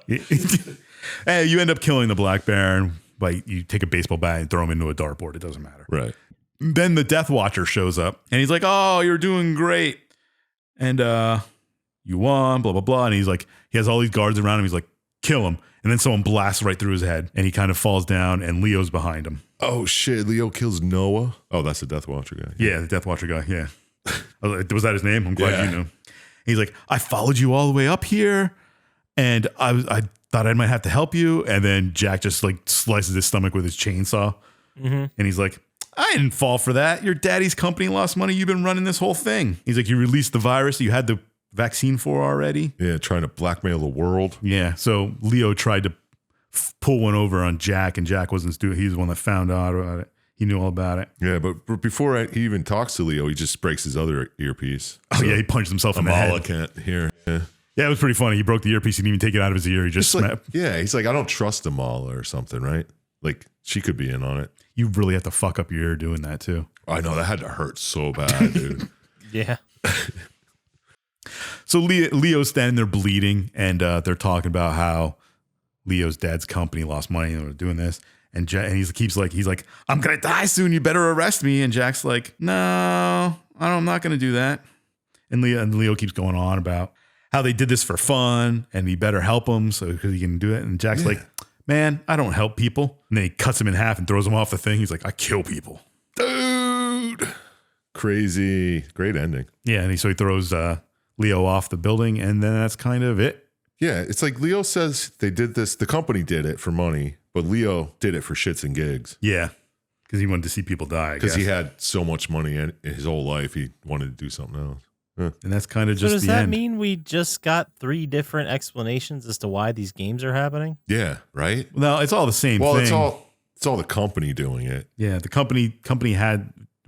Speaker 3: Hey, you end up killing the Black Baron, but you take a baseball bat and throw him into a dartboard. It doesn't matter.
Speaker 2: Right.
Speaker 3: Then the Death Watcher shows up, and he's like, oh, you're doing great. And you won, blah, blah, blah. And he's like, he has all these guards around him. He's like, kill him. And then someone blasts right through his head, and he kind of falls down, and Leo's behind him.
Speaker 2: Oh, shit. Leo kills Noah. Oh, that's the Death Watcher guy.
Speaker 3: Yeah, the Death Watcher guy. Yeah. Was that his name? I'm glad you knew. He's like, I followed you all the way up here, and I thought I might have to help you. And then Jack just like slices his stomach with his chainsaw. Mm-hmm. And he's like, I didn't fall for that. Your daddy's company lost money. You've been running this whole thing. He's like, you released the virus you had the vaccine for already.
Speaker 2: Yeah, trying to blackmail the world.
Speaker 3: Yeah. So Leo tried to pull one over on Jack, and Jack wasn't doing it. He's the one that found out about it. He knew all about it.
Speaker 2: Yeah, but before he even talks to Leo, he just breaks his other earpiece.
Speaker 3: Oh, yeah, he punched himself in the
Speaker 2: Amala
Speaker 3: head.
Speaker 2: can't hear. Yeah.
Speaker 3: Yeah, it was pretty funny. He broke the earpiece. He didn't even take it out of his ear. He just snapped.
Speaker 2: Yeah, he's like, I don't trust Amala or something, right? Like, she could be in on it.
Speaker 3: You really have to fuck up your ear doing that, too.
Speaker 2: I know, that had to hurt so bad, dude.
Speaker 1: Yeah.
Speaker 3: So Leo's standing there bleeding, and they're talking about how Leo's dad's company lost money and they were doing this. And he's like, I'm gonna die soon. You better arrest me. And Jack's like, no, I'm not gonna do that. And Leo keeps going on about how they did this for fun, and he better help him because he can do it. And Jack's like, man, I don't help people. And then he cuts him in half and throws him off the thing. He's like, I kill people,
Speaker 2: dude. Crazy, great ending.
Speaker 3: Yeah, and so he throws Leo off the building, and then that's kind of it.
Speaker 2: Yeah, it's like Leo says they did this. The company did it for money, but Leo did it for shits and gigs.
Speaker 3: Yeah, because he wanted to see people die.
Speaker 2: Because he had so much money in his whole life, he wanted to do something else.
Speaker 3: And that's kind of
Speaker 1: So
Speaker 3: just
Speaker 1: does
Speaker 3: the
Speaker 1: that
Speaker 3: end.
Speaker 1: mean we just got 3 different explanations as to why these games are happening?
Speaker 2: Yeah, right?
Speaker 3: No, it's all the same
Speaker 2: Well,
Speaker 3: thing.
Speaker 2: it's all the company doing it.
Speaker 3: Yeah, the company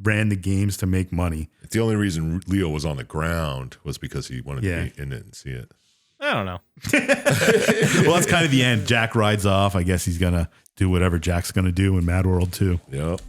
Speaker 3: ran the games to make money.
Speaker 2: The only reason Leo was on the ground was because he wanted to be in it and see it.
Speaker 1: I don't know.
Speaker 3: Well, that's kind of the end. Jack rides off. I guess he's going to do whatever Jack's going to do in MadWorld 2.
Speaker 2: Yep.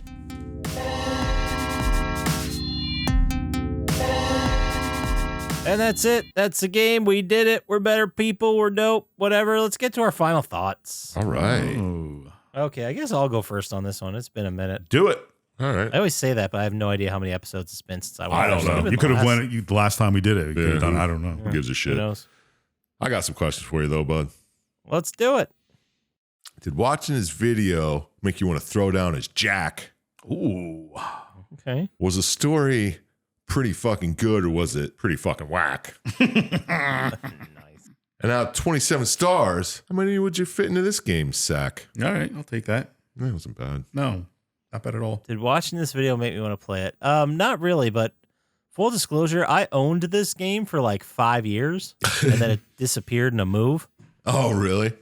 Speaker 1: And that's it. That's the game. We did it. We're better people. We're dope. Whatever. Let's get to our final thoughts.
Speaker 2: All right.
Speaker 3: Oh.
Speaker 1: Okay, I guess I'll go first on this one. It's been a minute.
Speaker 3: Do it.
Speaker 2: All right.
Speaker 1: I always say that, but I have no idea how many episodes it's been since I
Speaker 2: I don't know.
Speaker 3: You could have went the last time we did it. You could have done, I don't know.
Speaker 2: Who gives a
Speaker 1: Who
Speaker 2: shit?
Speaker 1: knows?
Speaker 2: I got some questions for you, though, bud.
Speaker 1: Let's do it.
Speaker 2: Did watching his video make you want to throw down as Jack?
Speaker 3: Ooh.
Speaker 1: Okay.
Speaker 2: Was the story pretty fucking good, or was it pretty fucking whack?
Speaker 1: Nice.
Speaker 2: And out of 27 stars, how many would you fit into this game, Sack?
Speaker 3: All right, I'll take that.
Speaker 2: That wasn't bad.
Speaker 3: No, not bad at all.
Speaker 1: Did watching this video make me want to play it? Not really, but full disclosure, I owned this game for like 5 years, and then it disappeared in a move.
Speaker 2: Oh, really?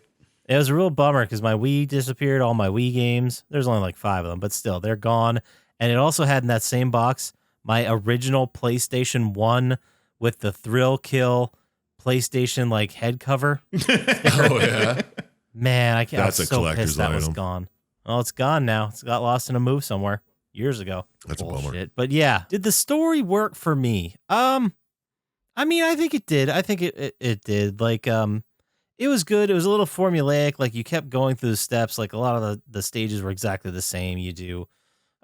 Speaker 1: It was a real bummer because my Wii disappeared, all my Wii games. There's only like 5 of them, but still, they're gone. And it also had in that same box my original PlayStation 1 with the Thrill Kill PlayStation like head cover.
Speaker 2: Oh, yeah.
Speaker 1: Man, I
Speaker 2: That's a
Speaker 1: was so
Speaker 2: collector's
Speaker 1: pissed that was
Speaker 2: item.
Speaker 1: gone. Well, it's gone now. It's got lost in a move somewhere years ago.
Speaker 2: That's a bummer.
Speaker 1: But yeah, did the story work for me? I mean, I think it did. I think it did. Like, it was good. It was a little formulaic. Like, you kept going through the steps. Like, a lot of the stages were exactly the same. You do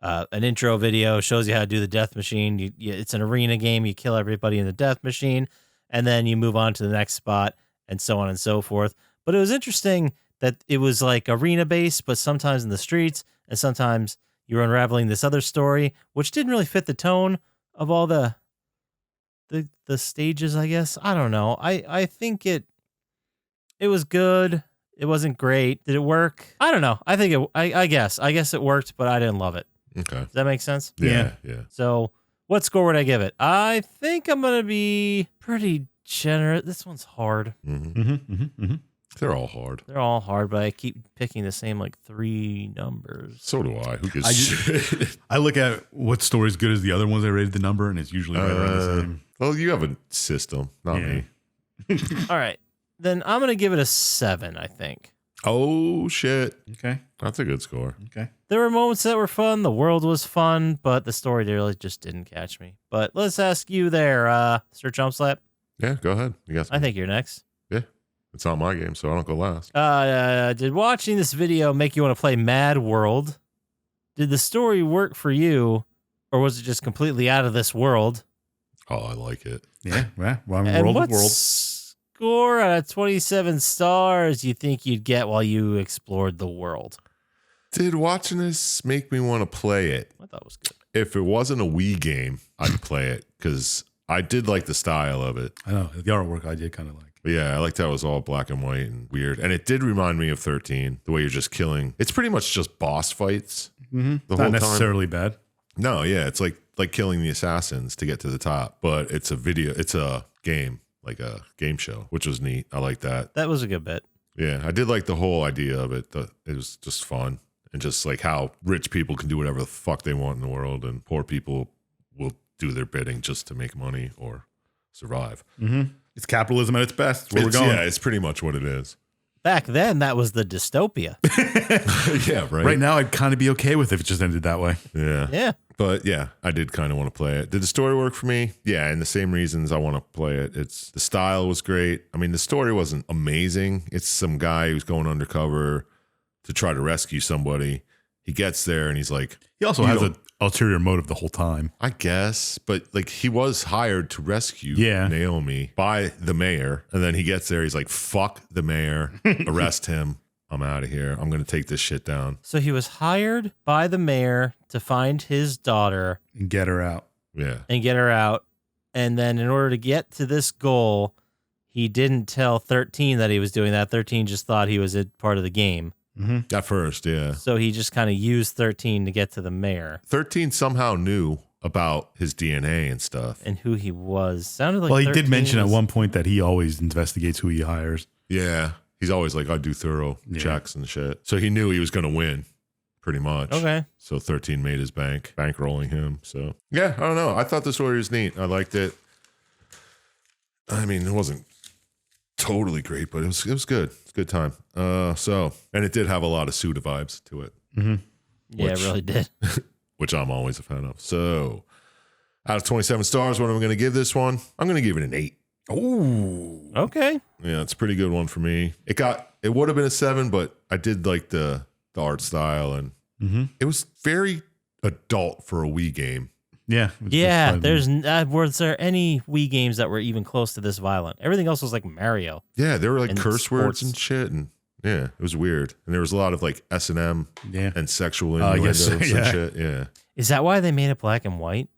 Speaker 1: an intro video, shows you how to do the death machine. It's an arena game. You kill everybody in the death machine, and then you move on to the next spot, and so on and so forth. But it was interesting that it was like arena based, but sometimes in the streets, and sometimes you were unraveling this other story, which didn't really fit the tone of all the stages, I guess. I don't know. I think it was good. It wasn't great. Did it work? I don't know. I think I guess it worked, but I didn't love it.
Speaker 2: Okay.
Speaker 1: Does that make sense?
Speaker 2: Yeah.
Speaker 1: So what score would I give it? I think I'm going to be pretty generous. This one's hard.
Speaker 2: They're all hard.
Speaker 1: They're all hard, but I keep picking the same like 3 numbers.
Speaker 2: So do I. Who gives a shit?
Speaker 3: I look at what story's good as the other ones I rated the number, and it's usually right around the same.
Speaker 2: Well, you have a system, not me.
Speaker 1: All right. Then I'm going to give it a 7, I think.
Speaker 2: Oh, shit.
Speaker 3: Okay.
Speaker 2: That's a good score.
Speaker 3: Okay.
Speaker 1: There were moments that were fun. The world was fun, but the story really just didn't catch me. But let's ask you there, Sir Chump Slap.
Speaker 2: Yeah, go ahead. You got
Speaker 1: I think you're next.
Speaker 2: Yeah. It's not my game, so I don't go last.
Speaker 1: Did watching this video make you want to play MadWorld? Did the story work for you, or was it just completely out of this world?
Speaker 2: Oh, I like it.
Speaker 3: Yeah. Well, I'm
Speaker 1: And
Speaker 3: World
Speaker 1: what
Speaker 3: of World.
Speaker 1: score out of 27 stars you think you'd get while you explored the world?
Speaker 2: Did watching this make me want to play it?
Speaker 1: I thought it was good.
Speaker 2: If it wasn't a Wii game, I'd play it because I did like the style of it.
Speaker 3: I know. The artwork I did kind of like.
Speaker 2: But yeah, I liked how it was all black and white and weird. And it did remind me of 13, the way you're just killing. It's pretty much just boss fights the
Speaker 3: Not
Speaker 2: whole
Speaker 3: necessarily bad.
Speaker 2: time. No, yeah, it's like killing the assassins to get to the top. But it's a game, like a game show, which was neat. I like that.
Speaker 1: That was a good bit.
Speaker 2: Yeah, I did like the whole idea of it. It was just fun. And just like how rich people can do whatever the fuck they want in the world, and poor people will do their bidding just to make money or survive.
Speaker 3: It's capitalism at its best. It's where we're going.
Speaker 2: Yeah, it's pretty much what it is.
Speaker 1: Back then, that was the dystopia.
Speaker 2: Yeah, right.
Speaker 3: Right now, I'd kind of be okay with if it just ended that way.
Speaker 2: Yeah.
Speaker 1: Yeah.
Speaker 2: But yeah, I did kind of want to play it. Did the story work for me? Yeah, and the same reasons I want to play it. The style was great. I mean, the story wasn't amazing. It's some guy who's going undercover to try to rescue somebody. He gets there and he's like,
Speaker 3: He also has an ulterior motive the whole time.
Speaker 2: I guess, but like he was hired to rescue Naomi by the mayor. And then he gets there. He's like, fuck the mayor, arrest him. I'm out of here. I'm going to take this shit down.
Speaker 1: So he was hired by the mayor to find his daughter
Speaker 3: And get her out.
Speaker 2: Yeah.
Speaker 1: and get her out. And then in order to get to this goal, he didn't tell 13 that he was doing that. 13 just thought he was a part of the game.
Speaker 2: At first, yeah.
Speaker 1: So he just kind of used 13 to get to the mayor.
Speaker 2: 13 somehow knew about his DNA and stuff.
Speaker 1: And who he was. Sounded like
Speaker 3: Well, he did
Speaker 1: 13
Speaker 3: mention at
Speaker 1: was-
Speaker 3: one point that he always investigates who he hires.
Speaker 2: Yeah. He's always like, I do thorough checks and shit. So he knew he was going to win pretty much.
Speaker 1: Okay.
Speaker 2: So 13 made his bankrolling him. So yeah, I don't know. I thought the story was neat. I liked it. I mean, it wasn't totally great, but it was good. It's a good time. And it did have a lot of Suda vibes to it.
Speaker 3: Mm-hmm.
Speaker 1: Yeah, it really did.
Speaker 2: Which I'm always a fan of. So out of 27 stars, what am I going to give this one? I'm going to give it an 8.
Speaker 3: Oh,
Speaker 1: Okay.
Speaker 2: Yeah, it's a pretty good one for me. It would have been a 7, but I did like the art style, and it was very adult for a Wii game.
Speaker 3: yeah.
Speaker 1: Yeah, was there any Wii games that were even close to this violent? Everything else was like Mario.
Speaker 2: Yeah, there were like
Speaker 1: And
Speaker 2: curse words
Speaker 1: sports.
Speaker 2: and shit, and yeah, it was weird. And there was a lot of like S&M and sexual innuendos and shit. Yeah,
Speaker 1: Is that why they made it black and white?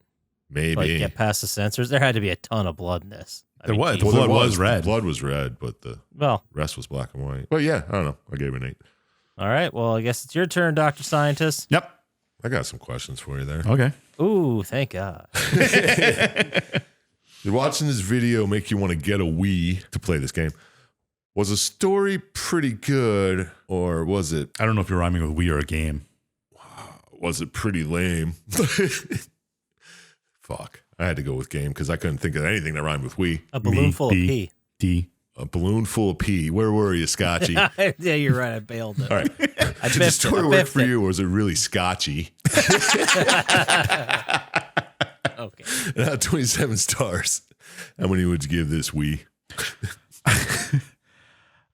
Speaker 2: maybe.
Speaker 1: Like get past the censors? There had to be a ton of blood in this.
Speaker 3: There was.
Speaker 1: geez.
Speaker 3: Blood was red.
Speaker 2: Blood was red, but the
Speaker 1: Well,
Speaker 2: rest was black and white. But yeah, I don't know. I gave it an 8.
Speaker 1: all right. Well, I guess it's your turn, Dr. Scientist.
Speaker 3: Yep.
Speaker 2: I got some questions for you there.
Speaker 3: Okay.
Speaker 1: Ooh, thank God.
Speaker 2: Did watching this video make you want to get a Wii to play this game? Was the story pretty good, or was it
Speaker 3: I don't know if you're rhyming with we or a game.
Speaker 2: pretty lame? Fuck. I had to go with game because I couldn't think of anything that rhymed with Wii.
Speaker 1: A balloon full of
Speaker 3: B,
Speaker 1: pee.
Speaker 3: D.
Speaker 2: A balloon full of pee. Where were you, Scotchy? All
Speaker 1: Yeah, you're right. I bailed it.
Speaker 2: right.
Speaker 1: I
Speaker 2: Did the
Speaker 1: biffed it.
Speaker 2: story
Speaker 1: I
Speaker 2: work
Speaker 1: biffed
Speaker 2: for
Speaker 1: it.
Speaker 2: you, or was it really Scotchy?
Speaker 1: Okay.
Speaker 2: And out of 27 stars, how many would you give this Wii?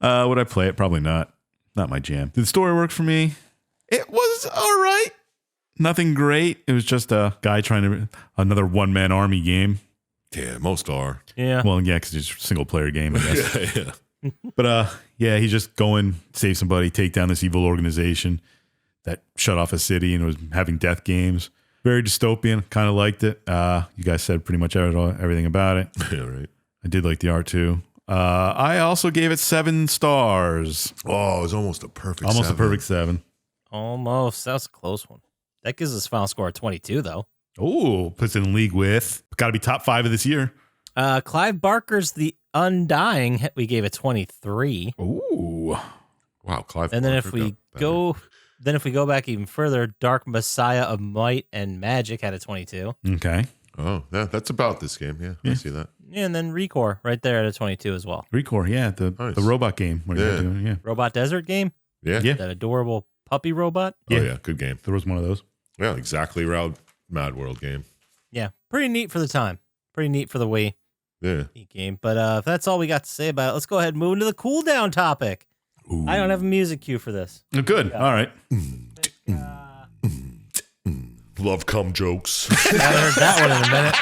Speaker 3: Would I play it? Probably not. Not my jam. Did the story work for me? It was all right. Nothing great. It was just a guy trying to another one-man army game.
Speaker 2: Yeah, most are.
Speaker 1: Yeah.
Speaker 3: Well, yeah, because it's a single-player game, I guess.
Speaker 2: Yeah.
Speaker 3: But yeah, he's just going save somebody, take down this evil organization that shut off a city and was having death games. Very dystopian. Kind of liked it. You guys said pretty much everything about it.
Speaker 2: Yeah, right.
Speaker 3: I did like the art too. I also gave it 7 stars.
Speaker 2: Oh, it was almost a perfect
Speaker 3: Almost
Speaker 2: 7.
Speaker 3: a perfect 7.
Speaker 1: Almost. That was a close one. That gives us a final score of 22, though.
Speaker 3: Oh, puts it in league with. Got to be top 5 of this year.
Speaker 1: Clive Barker's The Undying, we gave it 23.
Speaker 3: Ooh.
Speaker 2: Wow, Clive.
Speaker 1: And then
Speaker 2: Barker
Speaker 1: if we
Speaker 2: got better.
Speaker 1: go back even further, Dark Messiah of Might and Magic had a 22.
Speaker 3: Okay.
Speaker 2: Oh, yeah, that's about this game. Yeah, I see that.
Speaker 1: Yeah, and then Recore right there at a 22 as well.
Speaker 3: Recore, yeah,
Speaker 2: Nice.
Speaker 3: the robot game. What
Speaker 2: Yeah.
Speaker 3: you doing? Yeah.
Speaker 1: Robot Desert game?
Speaker 2: Yeah.
Speaker 3: Yeah.
Speaker 1: That adorable puppy robot?
Speaker 2: Oh,
Speaker 3: Yeah.
Speaker 2: yeah, good game.
Speaker 3: There was one of those.
Speaker 2: Yeah, exactly. MadWorld game.
Speaker 1: Yeah, pretty neat for the time. Pretty neat for the Wii
Speaker 2: Yeah.
Speaker 1: game. But if that's all we got to say about it, let's go ahead and move into the cool down topic.
Speaker 2: Ooh.
Speaker 1: I don't have a music cue for this.
Speaker 3: Oh, good. All right.
Speaker 2: Love cum jokes.
Speaker 1: Haven't heard that one in a minute.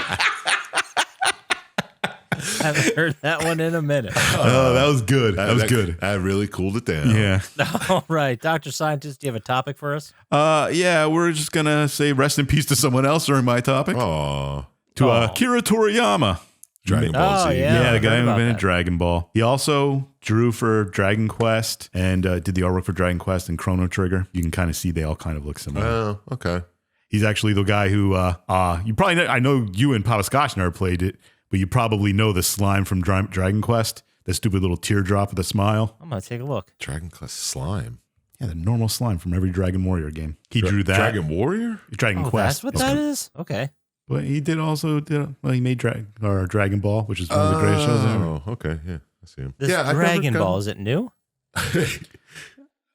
Speaker 1: Haven't heard that one in a minute.
Speaker 3: Oh, that was good. That was good.
Speaker 2: That really cooled it down.
Speaker 3: Yeah.
Speaker 1: All right, Dr. Scientist, do you have a topic for us?
Speaker 3: Yeah, we're just going to say rest in peace to someone else during my topic.
Speaker 2: Oh,
Speaker 3: To
Speaker 1: Aw.
Speaker 3: Akira Toriyama.
Speaker 2: Dragon Ball
Speaker 1: Oh,
Speaker 2: Z.
Speaker 1: yeah.
Speaker 3: Yeah, the
Speaker 1: I
Speaker 3: guy
Speaker 1: heard
Speaker 3: who
Speaker 1: about
Speaker 3: invented
Speaker 1: that.
Speaker 3: Dragon Ball. He also drew for Dragon Quest and did the artwork for Dragon Quest and Chrono Trigger. You can kind of see they all kind of look similar.
Speaker 2: Oh, okay.
Speaker 3: He's actually the guy who you probably know, I know you and Poppascotch never played it, but you probably know the slime from Dragon Quest, the stupid little teardrop with a smile.
Speaker 1: I'm going to take a look.
Speaker 2: Dragon Quest slime.
Speaker 3: Yeah, the normal slime from every Dragon Warrior game. He drew that.
Speaker 2: Dragon Warrior?
Speaker 3: Dragon
Speaker 1: Oh,
Speaker 3: Quest.
Speaker 1: that's what that is? Okay.
Speaker 3: But he did he made Dragon Ball, which is one of the greatest shows ever.
Speaker 2: Oh, okay. Yeah, I see him.
Speaker 1: This
Speaker 2: yeah, I've never
Speaker 1: Dragon
Speaker 2: gone-
Speaker 1: Ball, is it new?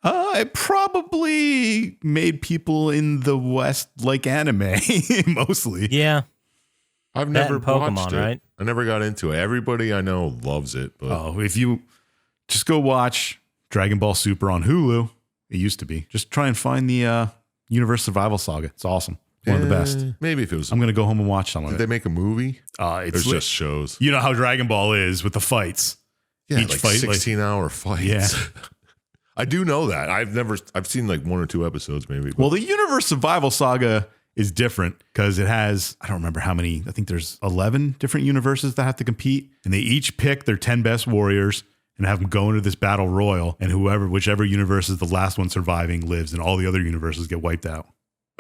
Speaker 3: It probably made people in the West like anime, mostly.
Speaker 1: Yeah.
Speaker 2: I've
Speaker 1: That
Speaker 2: never
Speaker 1: and Pokemon,
Speaker 2: watched it.
Speaker 1: right?
Speaker 2: I never got into it. Everybody I know loves it, but
Speaker 3: Oh, if you just go watch Dragon Ball Super on Hulu, it used to be. Just try and find the Universe Survival Saga. It's awesome. One of the best.
Speaker 2: Maybe if it was.
Speaker 3: I'm gonna go home and watch some of
Speaker 2: Did
Speaker 3: it.
Speaker 2: they make a movie?
Speaker 3: It's
Speaker 2: It's just shows.
Speaker 3: you know how Dragon Ball is with the fights.
Speaker 2: Yeah,
Speaker 3: each
Speaker 2: like
Speaker 3: fight, like-
Speaker 2: 16-hour fights.
Speaker 3: Yeah.
Speaker 2: I do know that. I've seen like 1 or 2 episodes maybe. But
Speaker 3: Well, the Universe Survival Saga is different because it has, I don't remember how many, I think there's 11 different universes that have to compete, and they each pick their 10 best warriors and have them go into this battle royal, and whichever universe is the last one surviving lives, and all the other universes get wiped out.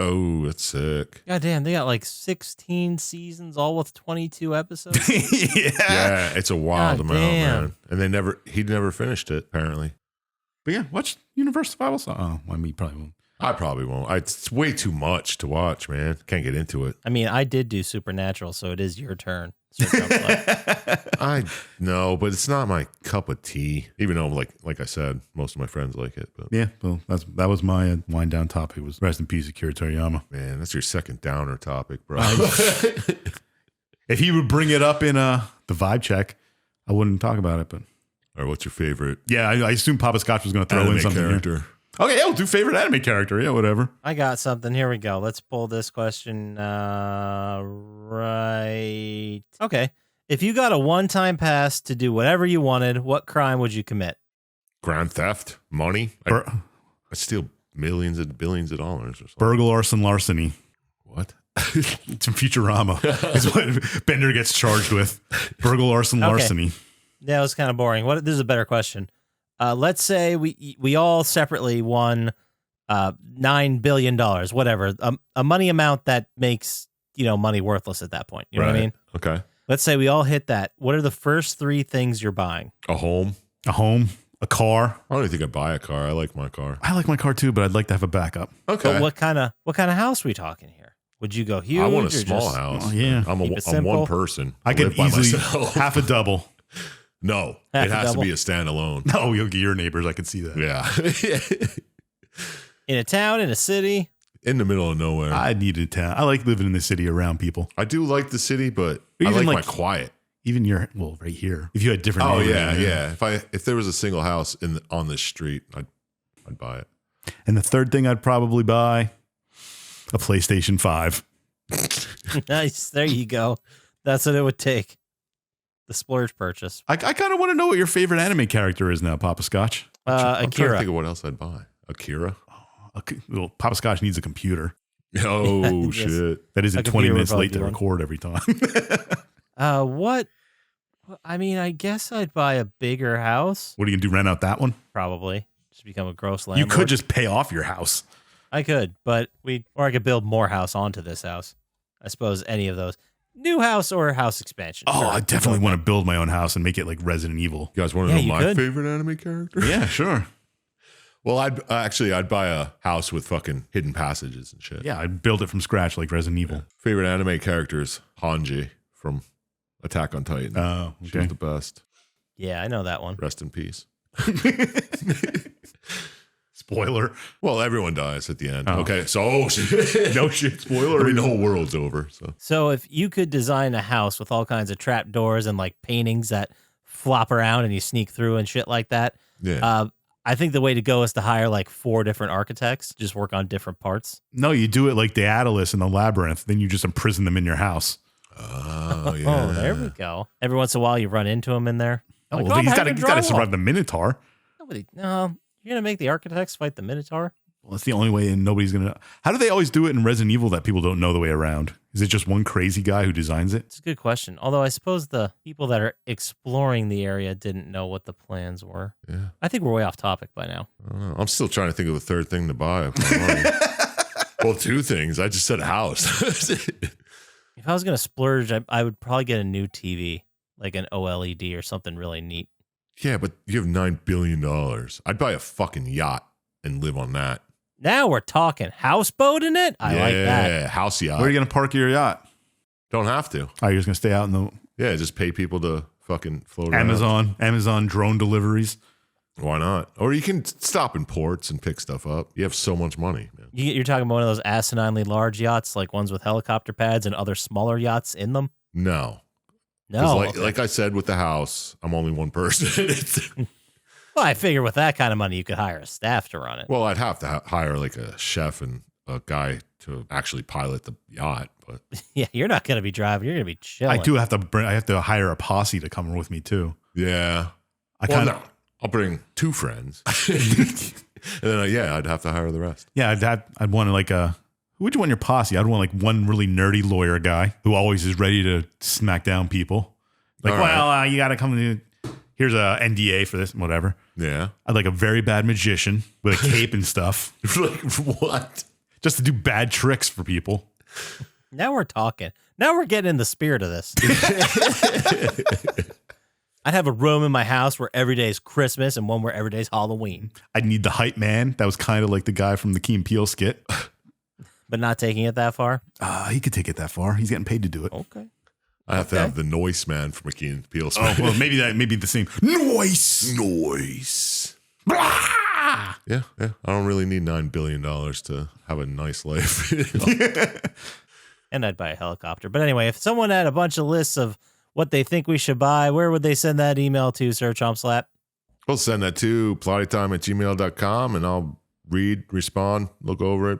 Speaker 2: Oh, that's sick.
Speaker 1: God damn, they got like 16 seasons, all with 22 episodes.
Speaker 2: Yeah, it's a wild
Speaker 1: God
Speaker 2: amount,
Speaker 1: damn.
Speaker 2: man. And he never finished it, apparently.
Speaker 3: But yeah, watch Universal Survival Song. Oh, I mean, you probably won't.
Speaker 2: I probably won't. It's way too much to watch, man. Can't get into it.
Speaker 1: I mean, I did do Supernatural, so it is your turn. Sir Chump Slap.
Speaker 2: I know, but it's not my cup of tea. Even though, like I said, most of my friends like it. But
Speaker 3: Yeah, well, that was my wind down topic. Was rest in peace, Akira Toriyama.
Speaker 2: man, that's your second downer topic, bro.
Speaker 3: If he would bring it up in the vibe check, I wouldn't talk about it. But
Speaker 2: Or what's your favorite
Speaker 3: yeah, I assume Poppascotch was going to throw
Speaker 2: anime
Speaker 3: in something here.
Speaker 2: character?
Speaker 3: Okay, yeah, we'll do favorite anime character. Yeah, whatever.
Speaker 1: I got something. Here we go. Let's pull this question right. Okay. If you got a one-time pass to do whatever you wanted, what crime would you commit?
Speaker 2: Grand theft, money. I steal millions and billions of dollars or something.
Speaker 3: Burgle, arson, larceny.
Speaker 2: What?
Speaker 3: It's in Futurama. Is what Bender gets charged with. Burgle, arson,
Speaker 1: Okay.
Speaker 3: larceny.
Speaker 1: That was kind of boring. This is a better question. Let's say we all separately won $9 billion, whatever, a money amount that makes money worthless at that point. You know what I mean?
Speaker 2: Okay.
Speaker 1: Let's say we all hit that. What are the first three things you're buying?
Speaker 2: A home.
Speaker 3: A car.
Speaker 2: I don't even think I'd buy a car. I like my car.
Speaker 3: I like my car too, but I'd like to have a backup.
Speaker 2: Okay.
Speaker 1: But what kind of house are we talking here? Would you go huge?
Speaker 2: I want a
Speaker 1: or
Speaker 2: small
Speaker 1: just-
Speaker 2: house.
Speaker 3: Oh, yeah.
Speaker 2: I'm
Speaker 1: Keep it
Speaker 2: I'm
Speaker 1: simple.
Speaker 2: one person.
Speaker 3: I could
Speaker 2: live by
Speaker 3: easily
Speaker 2: myself.
Speaker 3: half a double.
Speaker 2: No,
Speaker 1: Half
Speaker 2: it
Speaker 1: a
Speaker 2: has to
Speaker 1: double?
Speaker 2: be a standalone.
Speaker 3: No, you'll get your neighbors. I can see that.
Speaker 2: Yeah.
Speaker 1: In a town, in a city?
Speaker 2: In the middle of nowhere.
Speaker 3: I need a town. I like living in the city around people.
Speaker 2: I do like the city, but I
Speaker 3: Even
Speaker 2: like my
Speaker 3: like-
Speaker 2: quiet.
Speaker 3: Even right here. If you had different.
Speaker 2: Oh
Speaker 3: neighborhoods,
Speaker 2: yeah. If there was a single house on this street, I'd buy it.
Speaker 3: And the third thing I'd probably buy, a PlayStation 5.
Speaker 1: Nice. There you go. That's what it would take. The splurge purchase.
Speaker 3: I kind of want to know what your favorite anime character is now, Poppascotch.
Speaker 2: I'm trying to
Speaker 1: Akira.
Speaker 2: think of what else I'd buy. Akira.
Speaker 3: Well, Poppascotch needs a computer.
Speaker 2: Oh
Speaker 1: Yes.
Speaker 2: shit.
Speaker 3: That isn't
Speaker 1: A
Speaker 3: 20
Speaker 1: computer
Speaker 3: minutes
Speaker 1: would
Speaker 3: late to
Speaker 1: probably be
Speaker 3: record every time.
Speaker 1: What? I mean, I guess I'd buy a bigger house.
Speaker 3: What are you going to do, rent out that one?
Speaker 1: Probably. Just become a gross
Speaker 3: You
Speaker 1: landlord.
Speaker 3: could just pay off your house.
Speaker 1: I could, but or I could build more house onto this house. I suppose any of those. New house or house expansion.
Speaker 3: Oh,
Speaker 1: Sure.
Speaker 3: I definitely want to build my own house and make it like Resident Evil.
Speaker 2: You guys want to
Speaker 1: Yeah,
Speaker 2: know
Speaker 1: you
Speaker 2: my
Speaker 1: could.
Speaker 2: favorite anime character?
Speaker 3: Yeah, sure.
Speaker 2: Well, I'd buy a house with fucking hidden passages and shit.
Speaker 3: Yeah, I'd build it from scratch like Resident Evil.
Speaker 2: Favorite anime characters: Hanji from Attack on Titan.
Speaker 3: Oh,
Speaker 2: She was
Speaker 3: okay.
Speaker 2: the best.
Speaker 1: Yeah, I know that one.
Speaker 2: Rest in peace.
Speaker 3: Spoiler.
Speaker 2: Well, everyone dies at the end.
Speaker 3: Oh.
Speaker 2: Okay, so no shit. Spoiler. I mean, the whole world's over.
Speaker 1: So if you could design a house with all kinds of trap doors and like paintings that flop around and you sneak through and shit like that,
Speaker 2: Yeah.
Speaker 1: I think the way to go is to hire like 4 different architects, just work on different parts.
Speaker 3: No, you do it like the Daedalus in the Labyrinth. Then you just imprison them in your house.
Speaker 2: Oh yeah.
Speaker 1: Oh, there we go. Every once in a while, you run into them in there.
Speaker 3: Oh,
Speaker 1: Like,
Speaker 3: well,
Speaker 1: I'm
Speaker 3: he's got
Speaker 1: hanging
Speaker 3: to
Speaker 1: drywall.
Speaker 3: survive the Minotaur.
Speaker 1: No, you're gonna make the architects fight the Minotaur.
Speaker 3: Well, that's the only way, and nobody's going to. How do they always do it in Resident Evil that people don't know the way around? Is it just one crazy guy who designs it?
Speaker 1: It's a good question. Although I suppose the people that are exploring the area didn't know what the plans were.
Speaker 2: Yeah.
Speaker 1: I think we're way off topic by now.
Speaker 2: I don't know. I'm still trying to think of a third thing to buy. Well, 2 things. I just said a house.
Speaker 1: If I was gonna splurge, I would probably get a new TV, like an OLED or something really neat.
Speaker 2: Yeah, but you have $9 billion. I'd buy a fucking yacht and live on that.
Speaker 1: Now we're talking houseboat in it. I like that.
Speaker 2: Yeah, house yacht.
Speaker 3: Where are you going to park your yacht?
Speaker 2: Don't have to.
Speaker 3: Oh, you're just going to stay out in the
Speaker 2: Yeah, just pay people to fucking float around.
Speaker 3: Amazon drone deliveries.
Speaker 2: Why not? Or you can stop in ports and pick stuff up. You have so much money, man.
Speaker 1: You're talking about one of those asininely large yachts, like ones with helicopter pads and other smaller yachts in them.
Speaker 2: No. 'Cause
Speaker 1: No,
Speaker 2: like I said with the house, I'm only one person.
Speaker 1: Well, I figure with that kind of money, you could hire a staff to run it.
Speaker 2: Well, I'd have to hire like a chef and a guy to actually pilot the yacht. But
Speaker 1: Yeah, you're not going to be driving. You're going to be chilling.
Speaker 3: I have to hire a posse to come with me too.
Speaker 2: yeah,
Speaker 3: No.
Speaker 2: I'll bring 2 friends, and then I'd have to hire the rest.
Speaker 3: Yeah, I'd want like who would you want in your posse? I'd want like one really nerdy lawyer guy who always is ready to smack down people. Like,
Speaker 2: All right.
Speaker 3: you got to come to. Here's a NDA for this, whatever.
Speaker 2: Yeah,
Speaker 3: I'd like a very bad magician with a cape and stuff.
Speaker 2: like what?
Speaker 3: just to do bad tricks for people.
Speaker 1: Now we're talking. Now we're getting in the spirit of this. I'd have a room in my house where every day is Christmas and one where every day is Halloween.
Speaker 3: I'd need the hype man. That was kind of like the guy from the Key and Peele skit.
Speaker 1: But not taking it that far?
Speaker 3: He could take it that far. He's getting paid to do it.
Speaker 1: Okay.
Speaker 2: I have to have the noise man from McKean and Peele.
Speaker 3: Oh, well, maybe the same.
Speaker 2: Noise. Blah! Yeah. I don't really need $9 billion to have a nice life.
Speaker 1: And I'd buy a helicopter. But anyway, if someone had a bunch of lists of what they think we should buy, where would they send that email to, Sir Chump Slap?
Speaker 2: We'll send that to plottytime@gmail.com, and I'll read, respond, look over it,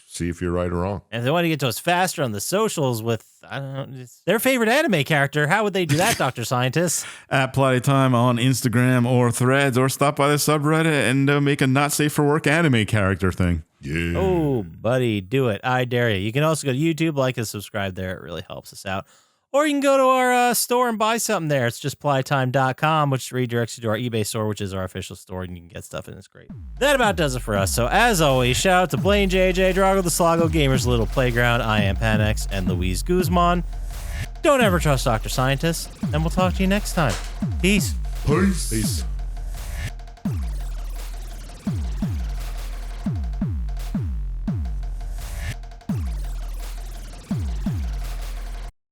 Speaker 2: see if you're right or wrong.
Speaker 1: And if they want to get to us faster on the socials with, I don't know, their favorite anime character, how would they do that, Dr. Syintist?
Speaker 3: At Plottytime on Instagram or Threads, or stop by the subreddit and make a not safe for work anime character thing.
Speaker 2: Yeah.
Speaker 1: Oh, buddy, do it. I dare you. You can also go to YouTube, like and subscribe there. It really helps us out. Or you can go to our store and buy something there. It's just plottytime.com, which redirects you to our eBay store, which is our official store, and you can get stuff, and it's great. That about does it for us. So as always, shout out to Blaine JJ, Drago the Slago, Gamers Little Playground, I Am Panex, and Louise Guzman. Don't ever trust Dr. Syintist, and we'll talk to you next time. Peace.
Speaker 2: Peace.